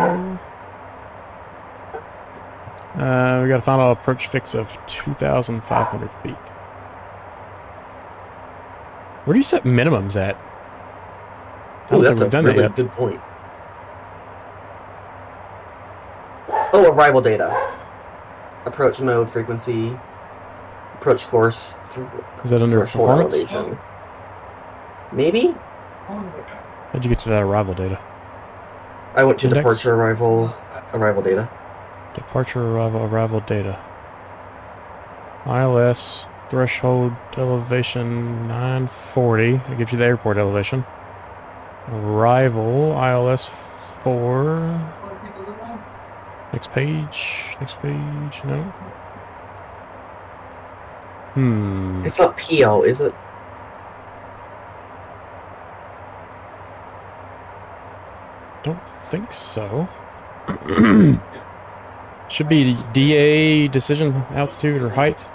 We got a final approach fix of 2,500 feet. Where do you set minimums at? I don't think we've done that yet. Good point. Oh, arrival data. Approach mode, frequency, approach course. Is that under performance? Elevation. Maybe? How'd you get to that arrival data? I went to Index? departure, arrival data. Departure, arrival data. ILS threshold elevation 940. That gives you the airport elevation. Arrival ILS 4. Next page. Next page. No. It's not PL, is it? Don't think so. Should be DA decision altitude or height.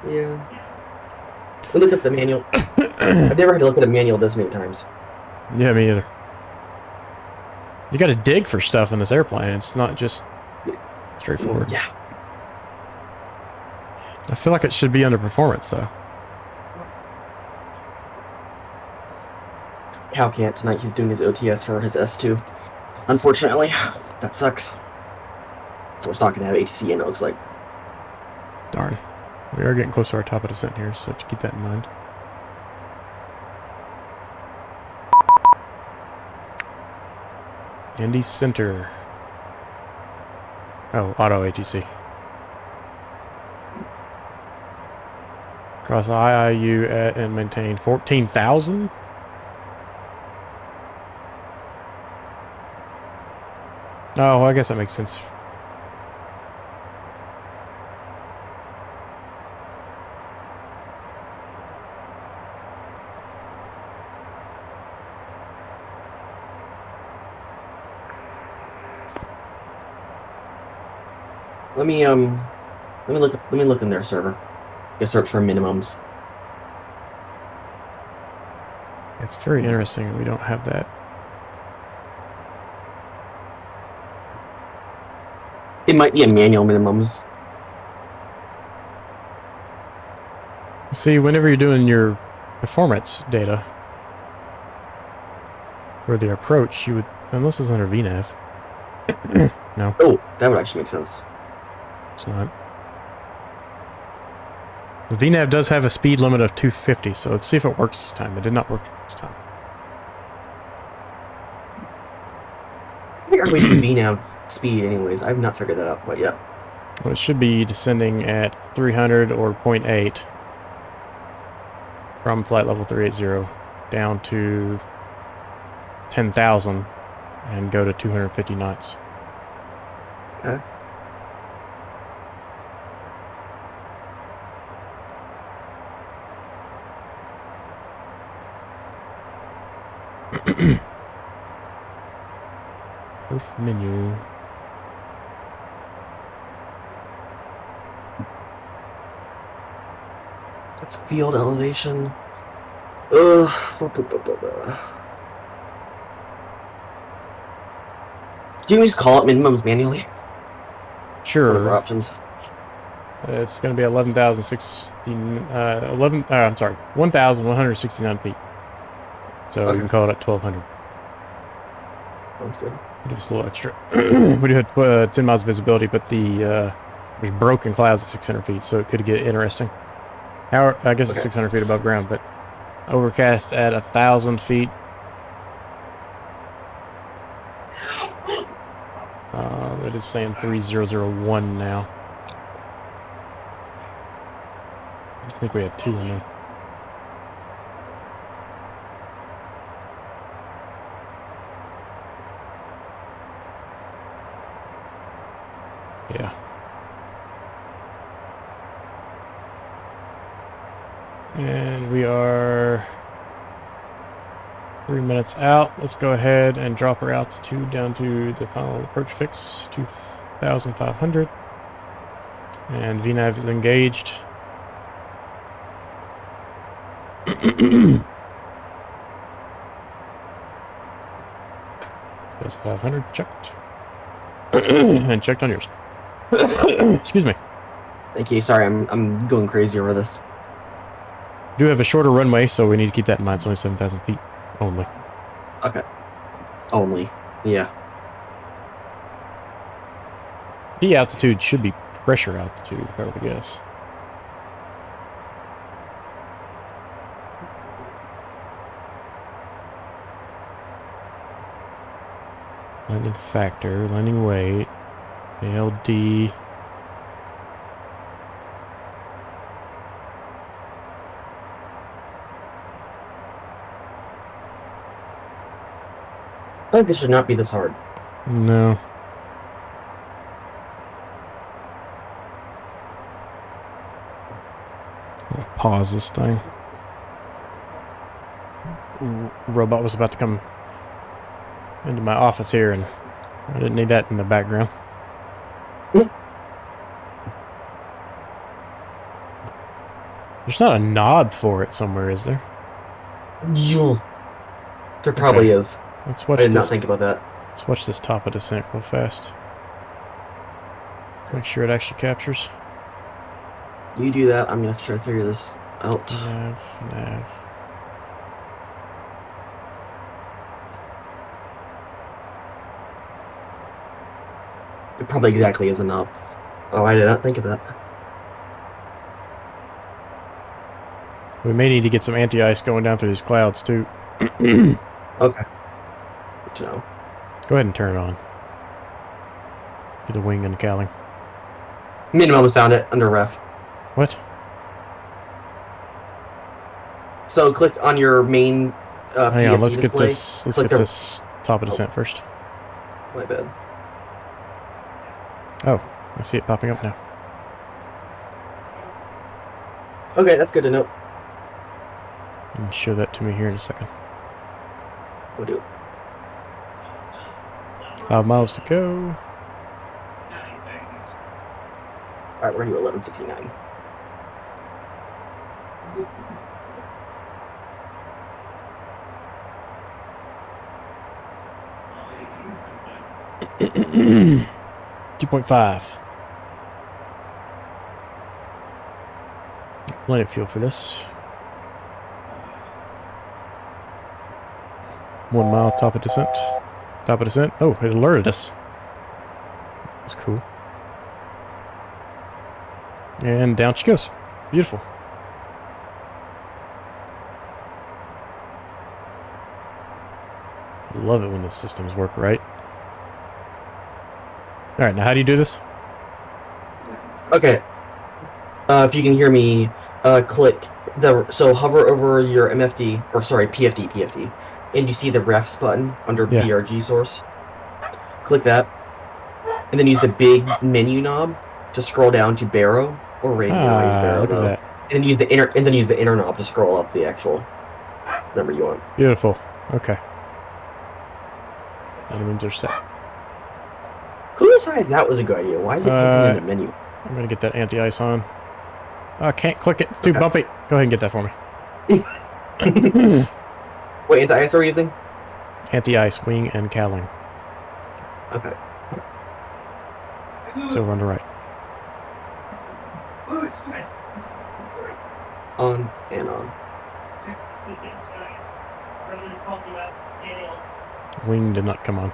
Yeah. We look at the manual. I've never had to look at a manual this many times. Yeah, me either. You gotta dig for stuff in this airplane. It's not just straightforward. Yeah. I feel like it should be under performance, though. Cal can't tonight. He's doing his OTS for his S2. Unfortunately, that sucks. So it's not going to have ATC in, it looks like. Darn. We are getting close to our top of descent here, so keep that in mind. Indy Center. Oh, auto ATC. Cross IIU at and maintain 14,000. Oh, well, I guess that makes sense. Let me look in their server. Get search for minimums. It's very interesting that we don't have that. It might be a manual minimums. See, whenever you're doing your performance data for the approach, you would, unless it's under VNAV. No. Oh, that would actually make sense. It's not. The VNAV does have a speed limit of 250, so let's see if it works this time. It did not work this time. I think we do VNAV speed anyways. I've not figured that out quite yet. Well, it should be descending at 300 or 0.8 from flight level 380 down to 10,000 and go to 250 knots. Okay. Perf menu. That's field elevation. Do you just call it minimums manually? Sure. Whatever options. It's going to be 1,169 feet. So Okay. we can call it at 1,200. Sounds good. Give us a little extra. We do have 10 miles of visibility, but there's broken clouds at 600 feet, so it could get interesting. I guess it's 600 feet above ground, but overcast at 1,000 feet. It is saying 3001 now. I think we have 2 in there. Yeah. And we are 3 minutes out. Let's go ahead and drop our altitude down to the final approach fix, 2,500. And VNAV is engaged. That's 500 checked. And checked on yours. Excuse me. Thank you. Sorry, I'm going crazy over this. We do have a shorter runway, so we need to keep that in mind. It's only 7,000 feet only. Okay. Only. Yeah. The altitude should be pressure altitude, if I were to guess. Landing factor, landing weight, ALD. I think this should not be this hard. No. I'll pause this thing. Robot was about to come into my office here, and I didn't need that in the background. There's not a knob for it somewhere, is there? There probably is. Let's watch I did not this. think about that. Let's watch this top of descent real fast. Make sure it actually captures. You do that. I'm gonna have to try to figure this out. Nav. It probably exactly is a knob. Oh, I did not think of that. We may need to get some anti-ice going down through these clouds, too. Okay. Good to know. Go ahead and turn it on. Get the wing and the cowling. Minimum found it under ref. What? So click on your main Hang on, PFD let's get display. this. Let's Click get the- this top of descent first. My bad. Oh, I see it popping up now. Okay, that's good to know. And show that to me here in a second. We'll do. 5 miles to go. Alright, we're gonna do 1169. $2.5. Plenty of fuel for this. 1 mile top of descent. Top of descent. Oh, it alerted us. That's cool. And down she goes. Beautiful. Love it when the systems work right. Alright, now how do you do this? Okay. If you can hear me, click so hover over your MFD, or sorry, PFD, and you see the refs button under BRG source. Click that, and then use the big menu knob to scroll down to Barrow or Radio Barrow look at though. that. And then use the inner knob to scroll up the actual number you want. Beautiful. Okay. Minimums are set. Who decided that was a good idea? Why is it hidden in the menu? I'm gonna get that anti-ice on. Oh, I can't click it. It's too bumpy. Go ahead and get that for me. What anti-ice are we using? Anti-ice, wing, and cowling. Okay. It's over on the right. On and on. Wing did not come on.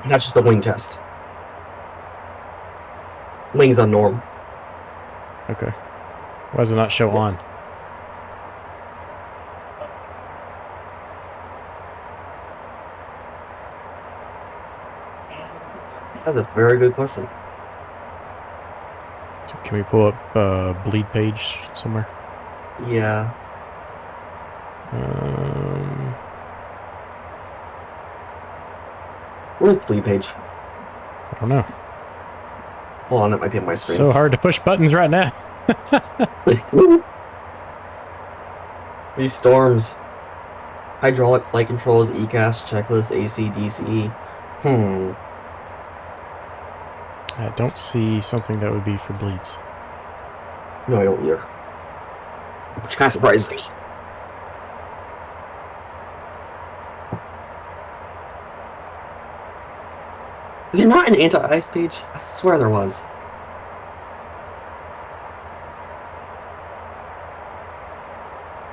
That's just a wing test. Wing's on norm. Okay. Why does it not show on? That's a very good question. So can we pull up bleed page somewhere? Yeah. Where's the bleed page? I don't know. Hold on, it might be on my screen. So hard to push buttons right now. These storms. Hydraulic flight controls, ECAS, checklist, AC, DCE. I don't see something that would be for bleeds. No, I don't either. Which kind of surprises me. Is there not an anti-ice page? I swear there was.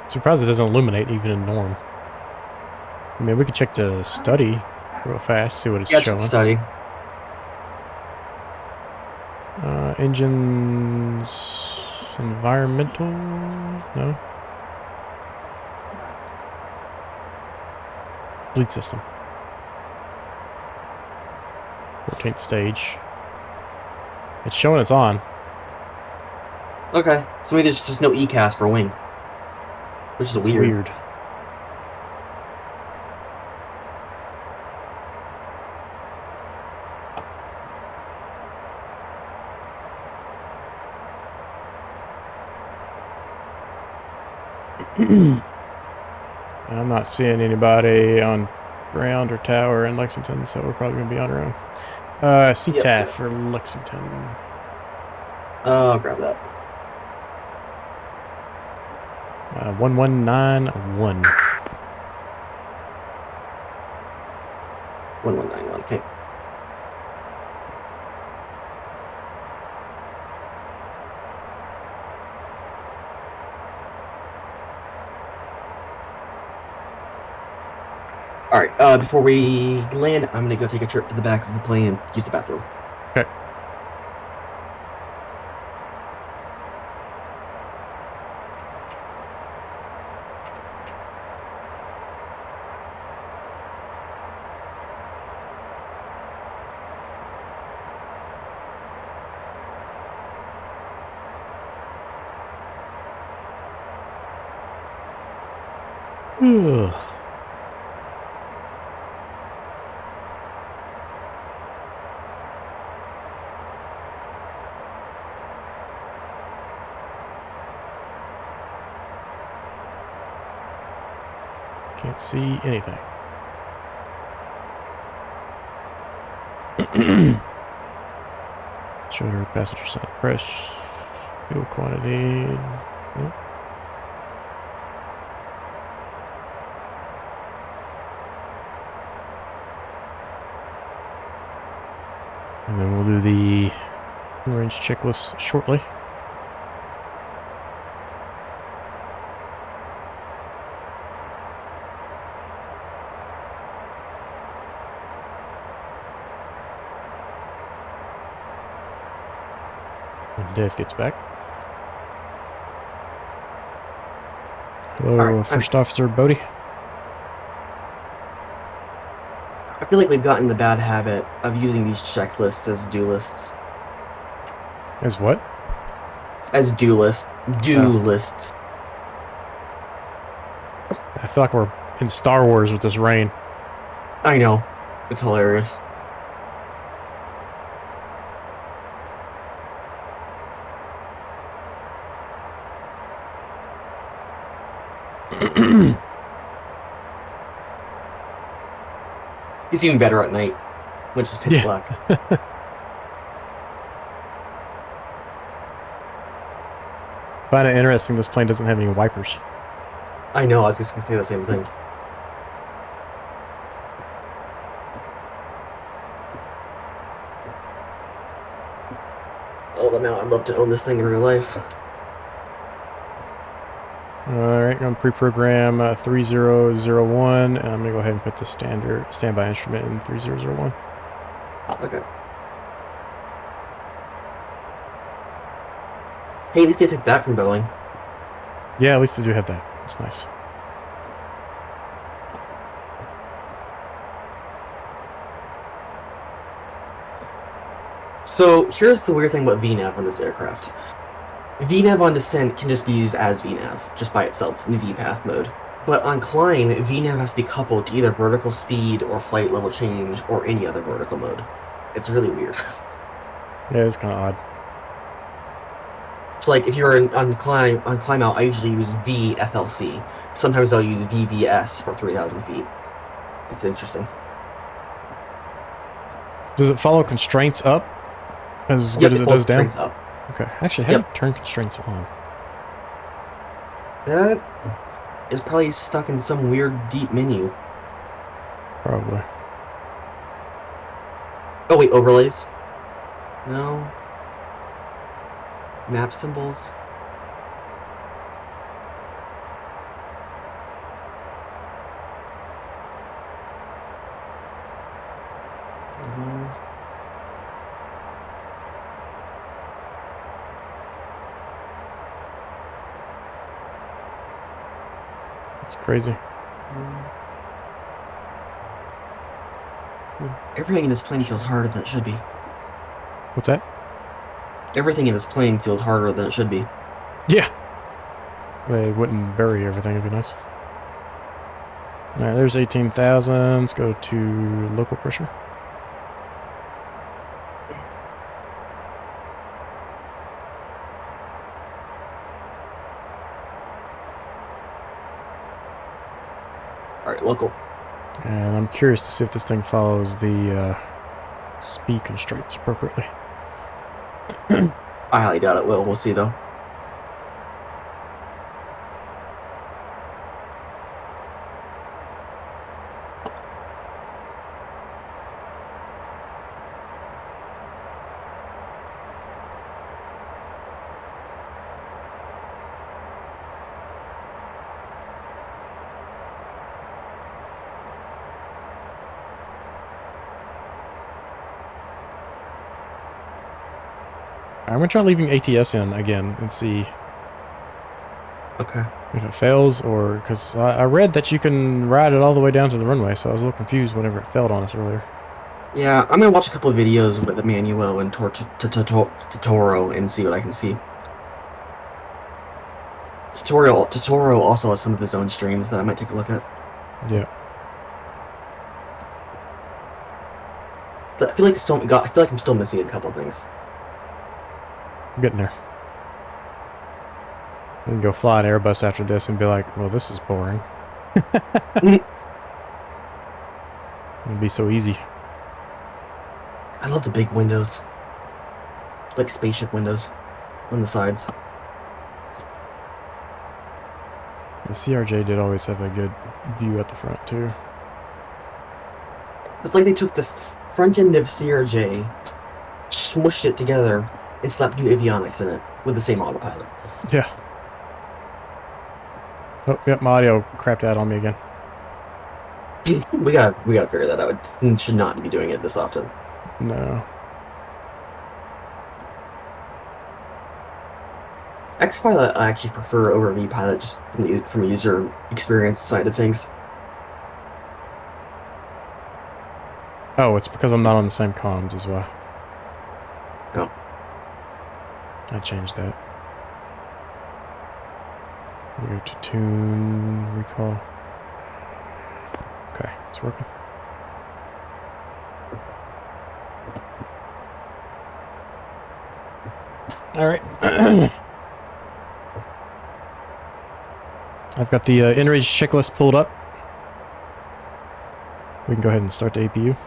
Surprised it doesn't illuminate even in norm. I mean, we could check to study real fast, see what it's showing. Study. Engines, environmental, no. Bleed system. 14th stage. It's showing it's on. Okay, so maybe there's just no ECAS for wing, which is It's weird. And I'm not seeing anybody on ground or tower in Lexington, so we're probably going to be on our own. CTAF Yep. for Lexington. I'll grab that. 1191. 1191. Okay. Alright, before we land, I'm gonna go take a trip to the back of the plane and use the bathroom. Okay. Ugh. Can't see anything. Shoulder passenger side press. Fuel quantity. Yep. And then we'll do the range checklist shortly. When Dave gets back. Hello, Alright, First Officer Bodie. I feel like we've gotten the bad habit of using these checklists as do lists. As what? As do lists. Lists. I feel like we're in Star Wars with this rain. I know. It's hilarious. It's even better at night, which is pitch black. Find it interesting this plane doesn't have any wipers. I know, I was just gonna say the same thing. Oh, the amount I'd love to own this thing in real life. Alright, I'm going to pre-program 3001, and I'm going to go ahead and put the standby instrument in 3001. Okay. Hey, at least they took that from Boeing. Yeah, at least they do have that. It's nice. So, here's the weird thing about VNAV on this aircraft. VNAV on descent can just be used as VNAV, just by itself, in the VPath mode. But on climb, VNAV has to be coupled to either vertical speed or flight level change or any other vertical mode. It's really weird. Yeah, it's kind of odd. So like if you're on climb out, I usually use VFLC. Sometimes I'll use VVS for 3,000 feet. It's interesting. Does it follow constraints up as good as it does down? Up. Okay, actually, how do you turn constraints on? That is probably stuck in some weird deep menu. Probably. Oh wait, overlays? No. Map symbols? It's crazy. Everything in this plane feels harder than it should be. What's that? Everything in this plane feels harder than it should be. Yeah. They wouldn't bury everything. It'd be nice. All right, there's 18,000. Let's go to local pressure. All right, local. And I'm curious to see if this thing follows the speed constraints appropriately. I highly doubt it will. We'll see, though. I'm gonna try leaving ATS in again and see Okay. if it fails, or because I read that you can ride it all the way down to the runway, so I was a little confused whenever it failed on us earlier. Yeah, I'm gonna watch a couple of videos with Emmanuel and Totoro and see what I can see. Totoro also has some of his own streams that I might take a look at. Yeah. But I feel like I'm still missing a couple of things. I'm getting there. We can go fly an Airbus after this and be like, well, this is boring. It'd be so easy. I love the big windows. Like spaceship windows on the sides. The CRJ did always have a good view at the front, too. It's like they took the front end of CRJ, smushed it together, and slapped new avionics in it with the same autopilot. Yeah. Oh, yep, my audio crapped out on me again. we gotta figure that out. It should not be doing it this often. No. Xpilot I actually prefer over VPilot just from a user experience side of things. Oh, it's because I'm not on the same comms as well. Oh. I changed that. We go to tune, recall. Okay, it's working. All right. I've got the in-range checklist pulled up. We can go ahead and start the APU.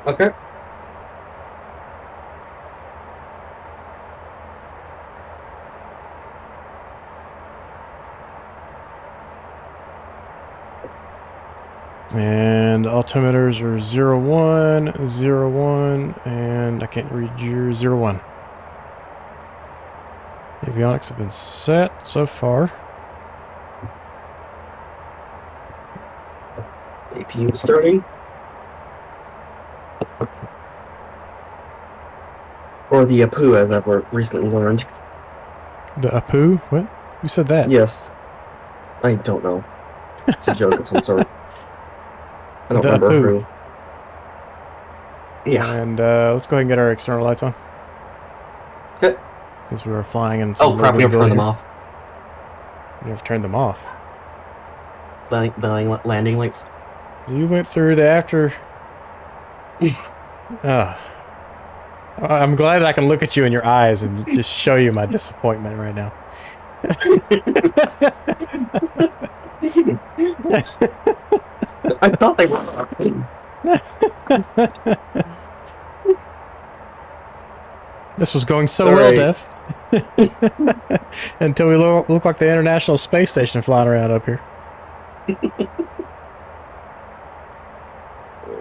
Okay. And altimeters are 01, 01, and I can't read your 01. Avionics have been set so far. APU starting. Or the APU, as I've recently learned. The APU? What? Who said that? Yes. I don't know. It's a joke of some sort. I don't The remember APU. who. Yeah. And let's go ahead and get our external lights on. Okay. Since we were flying in some Oh crap, we have to turn them visibility off. here. You have to turn them off. Landing lights. You went through the after... I'm glad I can look at you in your eyes and just show you my disappointment right now. I thought they were working. This was going so All well, right. Dev. Until we look like the International Space Station flying around up here.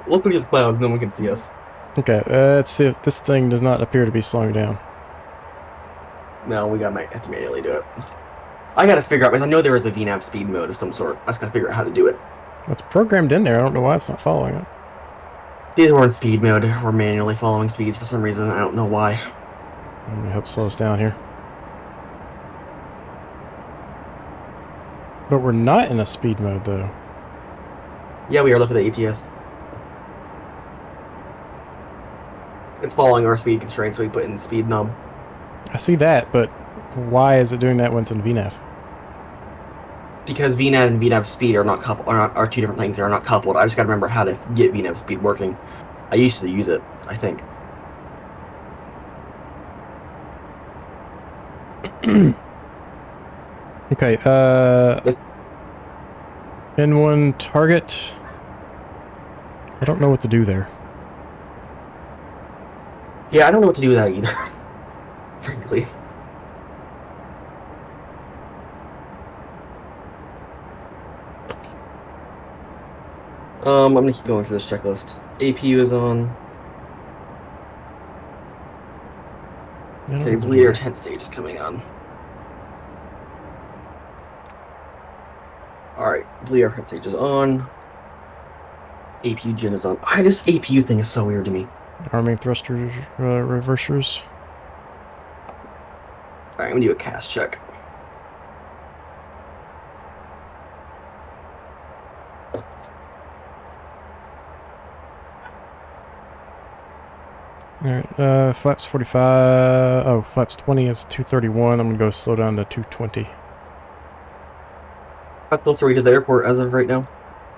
Look at these clouds, no one can see us. Okay, let's see if this thing does not appear to be slowing down. No, might have to manually do it. I gotta figure out, because I know there is a VNAV speed mode of some sort. I just gotta figure out how to do it. It's programmed in there. I don't know why it's not following it. These were in speed mode. We're manually following speeds for some reason. I don't know why. Let me help slow us down here. But we're not in a speed mode, though. Yeah, we are. Look at the ATS. It's following our speed constraints, so we put in the speed knob. I see that, but why is it doing that when it's in VNAV? Because VNAV and VNAV speed are not coupled, are two different things. They are not coupled. I just got to remember how to get VNAV speed working. I used to use it, I think. Okay, N1 target. I don't know what to do there. Yeah, I don't know what to do with that either, frankly. I'm gonna keep going through this checklist. APU is on. Okay, bleeder 10 stage is coming on. Alright, bleeder 10 stage is on. APU gen is on. This APU thing is so weird to me. Arming thrusters, reversers. Alright, I'm gonna do a cast check. Alright, flaps 45. Oh, flaps 20 is 231. I'm gonna go slow down to 220. How close are we to the airport as of right now?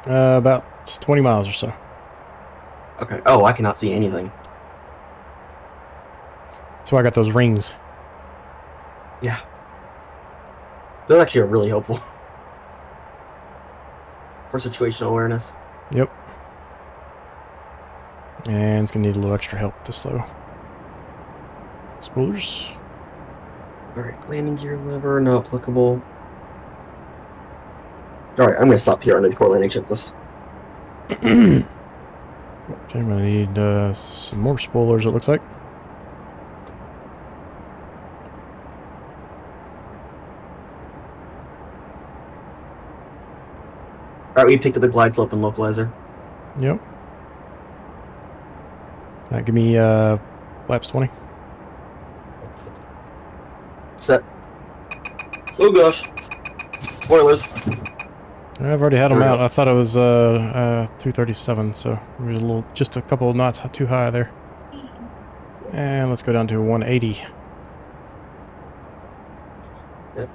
About 20 miles or so. Okay. Oh, I cannot see anything. That's why I got those rings. Yeah. Those actually are really helpful. For situational awareness. Yep. And it's gonna need a little extra help to slow. Spoolers. Alright, landing gear lever, not applicable. Alright, I'm gonna stop here on the before landing checklist. Okay, I'm gonna need some more spoilers, it looks like. Alright, we picked up the glide slope and localizer. Yep. Give me flaps 20. Set. Oh gosh. Spoilers. I've already had them out. I thought it was 237, so it was just a couple of knots too high there. And let's go down to 180. Yep.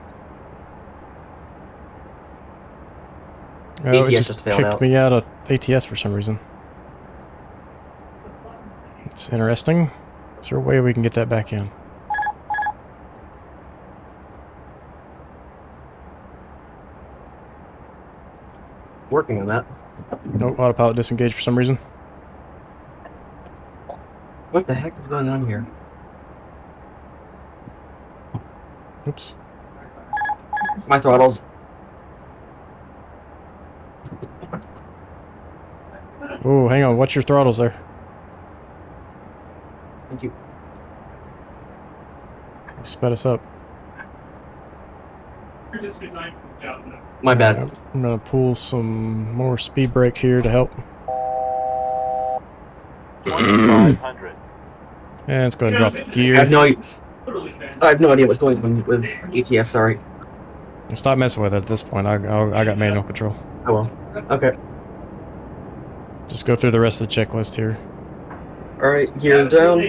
Oh, it ATS just just failed kicked out. me out of ATS for some reason. It's interesting. Is there a way we can get that back in? Working on that. Nope, autopilot disengaged for some reason. What the heck is going on here? Oops. My throttles. Oh, hang on. Watch your throttles there. Thank you. Sped us up. My bad. I'm gonna pull some more speed brake here to help. 2500. And let's go and drop the gear. I have no idea what's going on with ATS, sorry. Stop messing with it at this point. I got manual control. Oh well. Okay. Just go through the rest of the checklist here. Alright, gears down.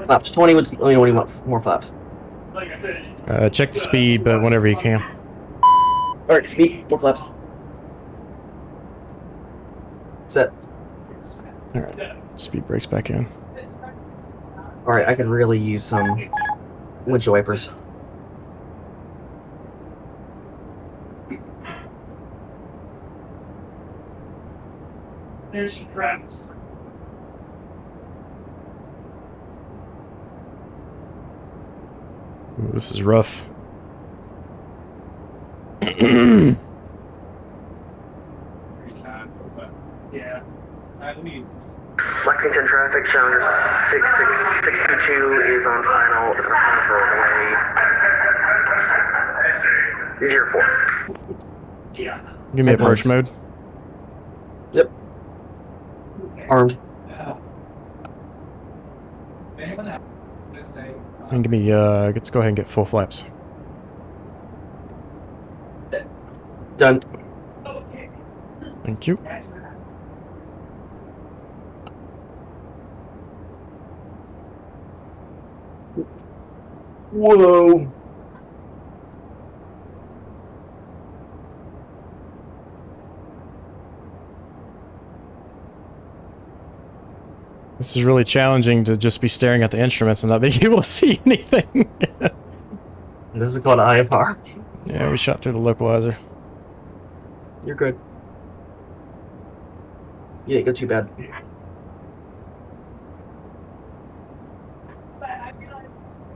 Flaps 20, let me know when you want more flaps. Check the speed, but whenever you can. Alright, speed, more flaps. Set. Alright, speed brakes back in. Alright, I could really use some windshield wipers. There she craps. Ooh, this is rough. Yeah. Lexington traffic, Challenger 66622 is on final. Is on final for runway 04. Yeah. Give me approach mode. Yep. Armed. And give me, let's go ahead and get full flaps. Done. Thank you. Whoa! This is really challenging to just be staring at the instruments and not being able to see anything. This is called IFR. Yeah, we shot through the localizer. You're good. You didn't go too bad. But I realize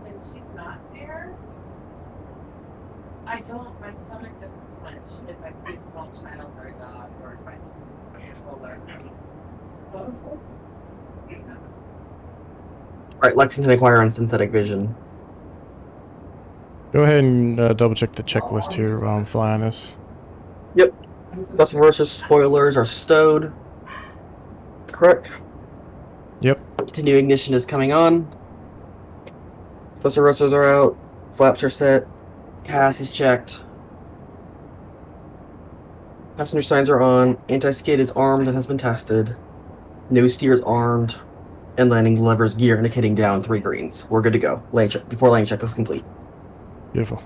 when she's not there, I don't, my stomach doesn't clench if I see a small child or a dog, or if I see a stroller. Alright, Lexington Inquirer on synthetic vision. Go ahead and double check the checklist here while I'm flying this. Yep. Vessel versus spoilers are stowed. Correct. Yep. Continue ignition is coming on. Vessel rosters are out. Flaps are set. CAS is checked. Passenger signs are on. Anti-skid is armed and has been tested. No steer is armed. And landing levers gear indicating down 3 greens. We're good to go. Landing check before landing check is complete. Beautiful.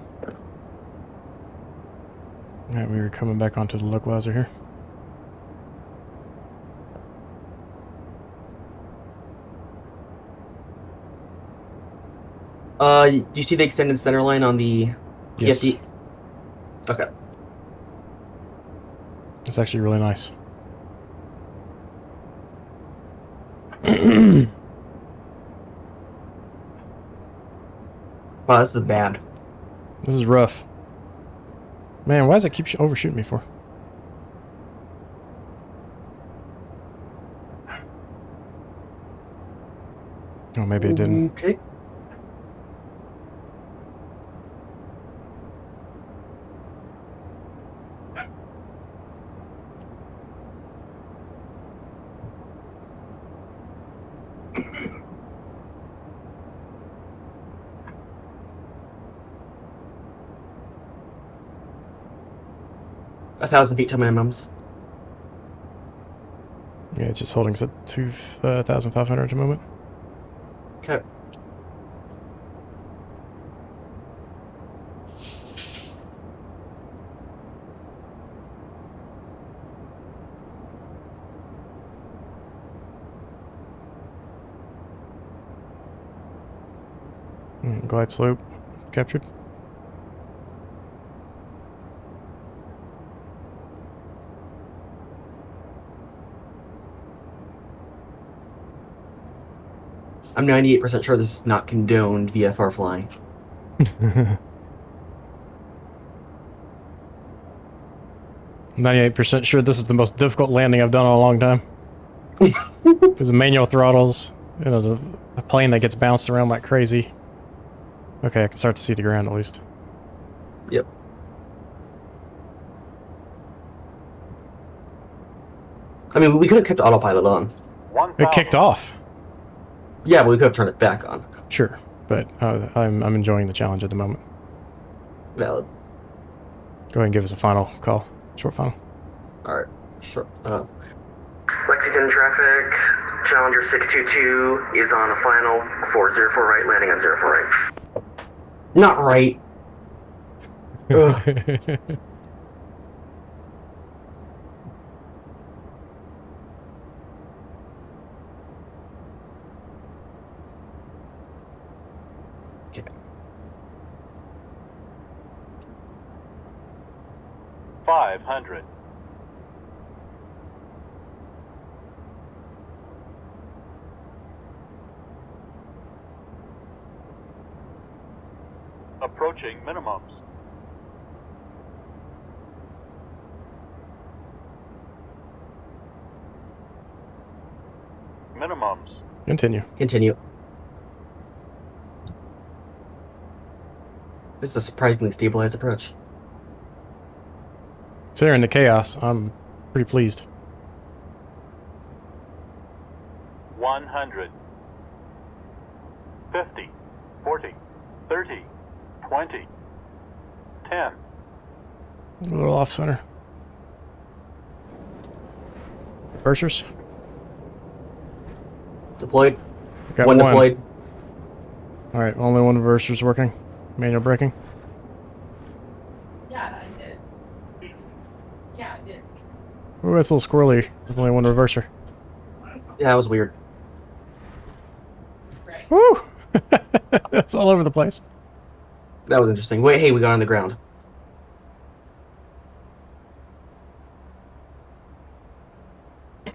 Alright, we were coming back onto the localizer here. Do you see the extended center line on the Yes. PFD? Okay. It's actually really nice. Wow, this is bad. This is rough. Man, why does it keep overshooting me for? Oh, maybe it didn't. Okay. A 1,000 feet to minimums. Yeah, it's just holding us at 2,500 at the moment. Okay. Glide slope captured. I'm 98% sure this is not condoned VFR flying. 98% sure this is the most difficult landing I've done in a long time. Because the manual throttles, you know, the plane that gets bounced around like crazy. Okay, I can start to see the ground at least. Yep. I mean, we could have kept autopilot on. It kicked off. Yeah, but we could have turned it back on. Sure, but I'm enjoying the challenge at the moment. Valid. Go ahead and give us a final call. Short final. Alright, sure. Lexington traffic, Challenger 622 is on a final for 04 right, landing on 04 right. Not right. Ugh. Okay. $500. Approaching minimums. Minimums. Continue. Continue. This is a surprisingly stabilized approach. Considering the chaos, I'm pretty pleased. 100. 50. 40. 30. 20. 10. A little off center. Reversers. Deployed. Got One deployed. All right, only one reverser's working. Manual braking. Yeah, I did. Yeah, I did. Ooh, that's a little squirrely. There's only one reverser. Yeah, that was weird. Right. Woo! It's all over the place. That was interesting. Wait, hey, we got on the ground.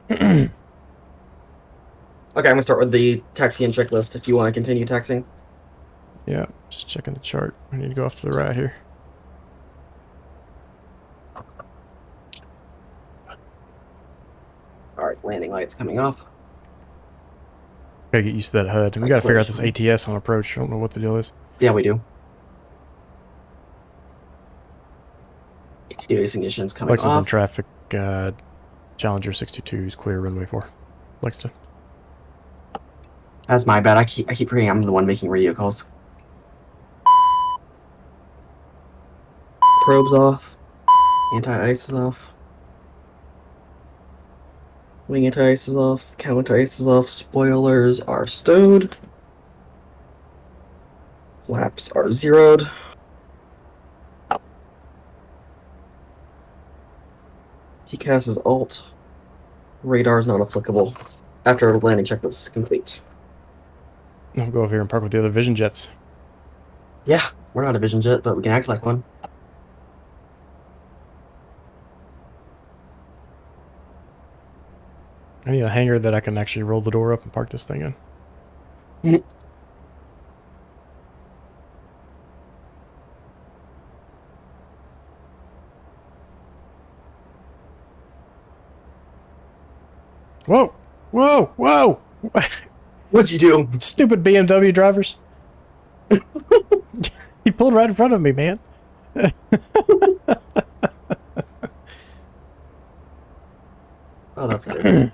Okay, I'm gonna start with the taxiing checklist if you want to continue taxiing. Yeah, just checking the chart. I need to go off to the right here. Alright, landing lights coming off. Gotta get used to that HUD. We gotta figure out this ATS on approach. I don't know what the deal is. Yeah, we do. ATS ignition's coming Lexington off. traffic, Challenger 622 is clear runway 4. Lexington. That's my bad. I keep forgetting I'm the one making radio calls. Probes off. Anti-ice is off. Wing anti-ice is off. Cow anti-ice is off. Spoilers are stowed. Flaps are zeroed. TCAS is alt. Radar is not applicable. After landing checklist is complete. I'll go over here and park with the other Vision jets. Yeah, we're not a Vision jet, but we can act like one. I need a hangar that I can actually roll the door up and park this thing in. Whoa! Whoa! Whoa! What'd you do? Stupid BMW drivers. He pulled right in front of me, man. Oh, that's good.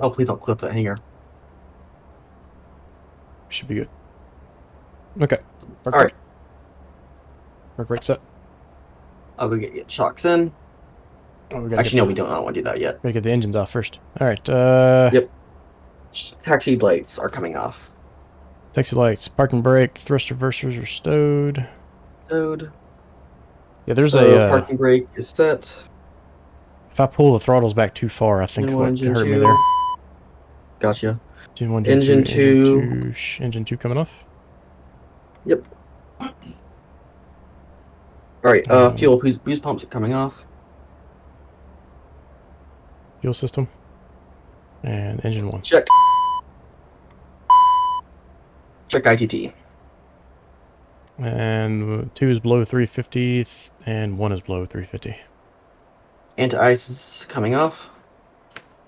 Oh, please don't clip that hanger. Should be good. Okay. All right. Park right set. I'll go get chocks in. Oh, Actually, no, we don't want to do that yet. Gotta get the engines off first. All right. Yep. Taxi lights are coming off. Taxi lights, parking brake, thrust reversers are stowed. Stowed. Yeah, there's a parking brake is set. If I pull the throttles back too far, I think it might hurt me there. Gotcha. Engine 1, Engine 2. Engine 2 coming off. Yep. Alright, fuel boost pumps are coming off. Fuel system. And engine 1. Checked. Check ITT. And 2 is below 350, and 1 is below 350. Anti-ice is coming off.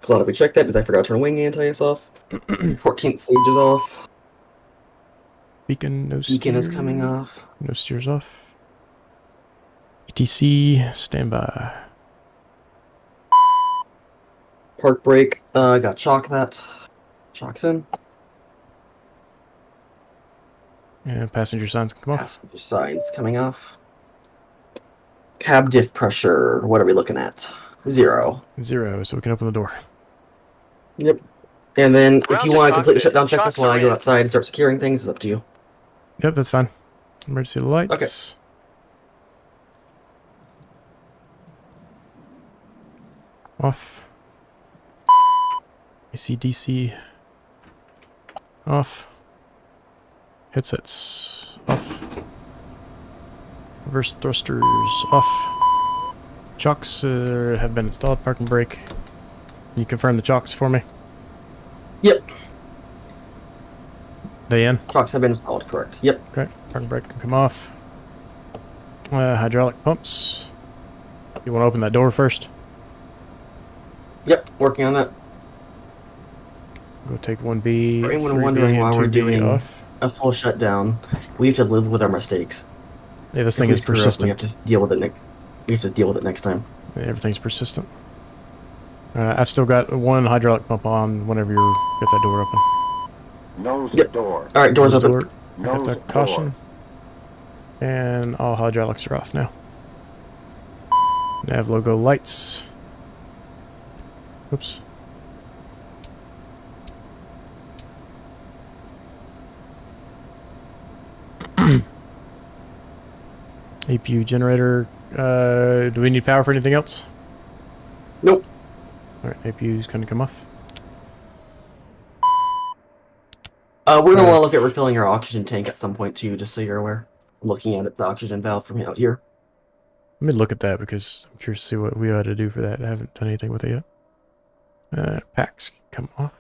Glad we checked that because I forgot to turn wing anti-ice off. 14th stage is off. Beacon, no Beacon is coming off. No steers off. ETC, standby. Park brake, got chalk that. Chalk's in. And passenger signs come off. Passenger signs coming off. Cab diff pressure, what are we looking at? 0. 0, so we can open the door. Yep. And then if you want to complete the shutdown checklist while I go outside and start securing things, it's up to you. Yep, that's fine. Emergency lights. Okay. Off. AC/DC. Off. Headsets. Off. Reverse thrusters. Off. Chocks have been installed. Parking brake. Can you confirm the chocks for me? Yep. They in? Chocks have been installed, correct. Yep. Okay. Parking brake can come off. Hydraulic pumps. You want to open that door first? Yep, working on that. Go take 1B. For anyone 3B, wondering why and we're 2B doing off. a full shutdown, we have to live with our mistakes. Yeah, this thing is persistent. We have to deal with it next. We have to deal with it next time. Yeah, everything's persistent. I've still got 1 hydraulic pump on whenever you get that door open. Nose Yep. door. All right, doors open. I got the caution. And all hydraulics are off now. Nav logo lights. Oops. APU generator. Do we need power for anything else? Nope. Alright, APU's gonna come off. We're gonna want to look at refilling our oxygen tank at some point too, just so you're aware. I'm looking at it, the oxygen valve from out here. Let me look at that because I'm curious to see what we ought to do for that. I haven't done anything with it yet. Packs come off.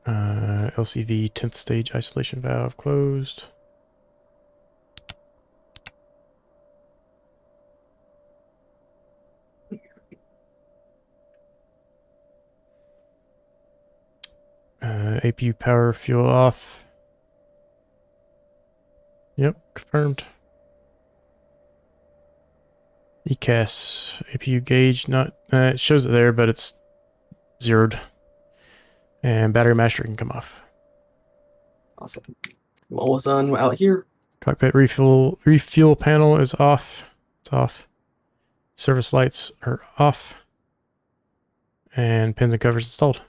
LCV 10th stage isolation valve closed. APU power fuel off. Yep, confirmed. ECAS APU gauge not it shows it there, but it's zeroed. And battery master can come off. Awesome. I'm almost done out here. Cockpit refuel panel is off. It's off. Service lights are off. And pins and covers installed.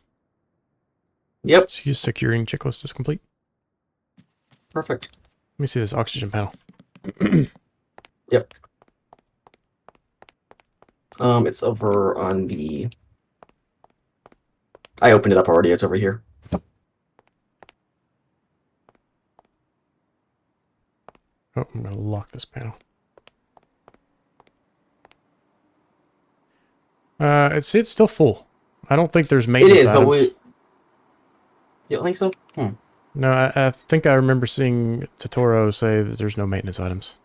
Yep. Securing checklist is complete. Perfect. Let me see this oxygen panel. Yep. It's over on the... I opened it up already. It's over here. Oh, I'm going to lock this panel. It's still full. I don't think there's maintenance items. But you don't think so? No, I think I remember seeing Totoro say that there's no maintenance items.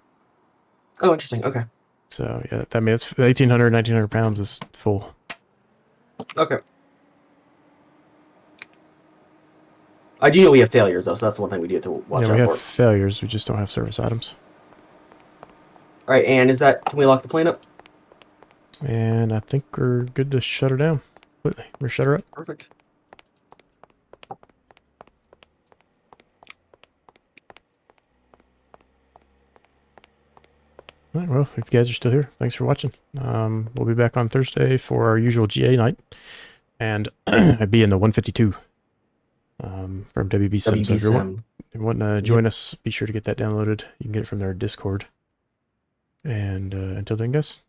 Oh, interesting. Okay. So, yeah, I mean, it's 1,800, 1,900 pounds is full. Okay. I do know we have failures, though, so that's the one thing we do have to watch yeah, out we for. have failures. We just don't have service items. All right, and can we lock the plane up? And I think we're good to shut her down completely. We're shut her up. Perfect. All right, well, if you guys are still here, thanks for watching. We'll be back on Thursday for our usual GA night. And I'd be in the 152 from WB7. So if you want to join us, be sure to get that downloaded. You can get it from their Discord. And until then, guys,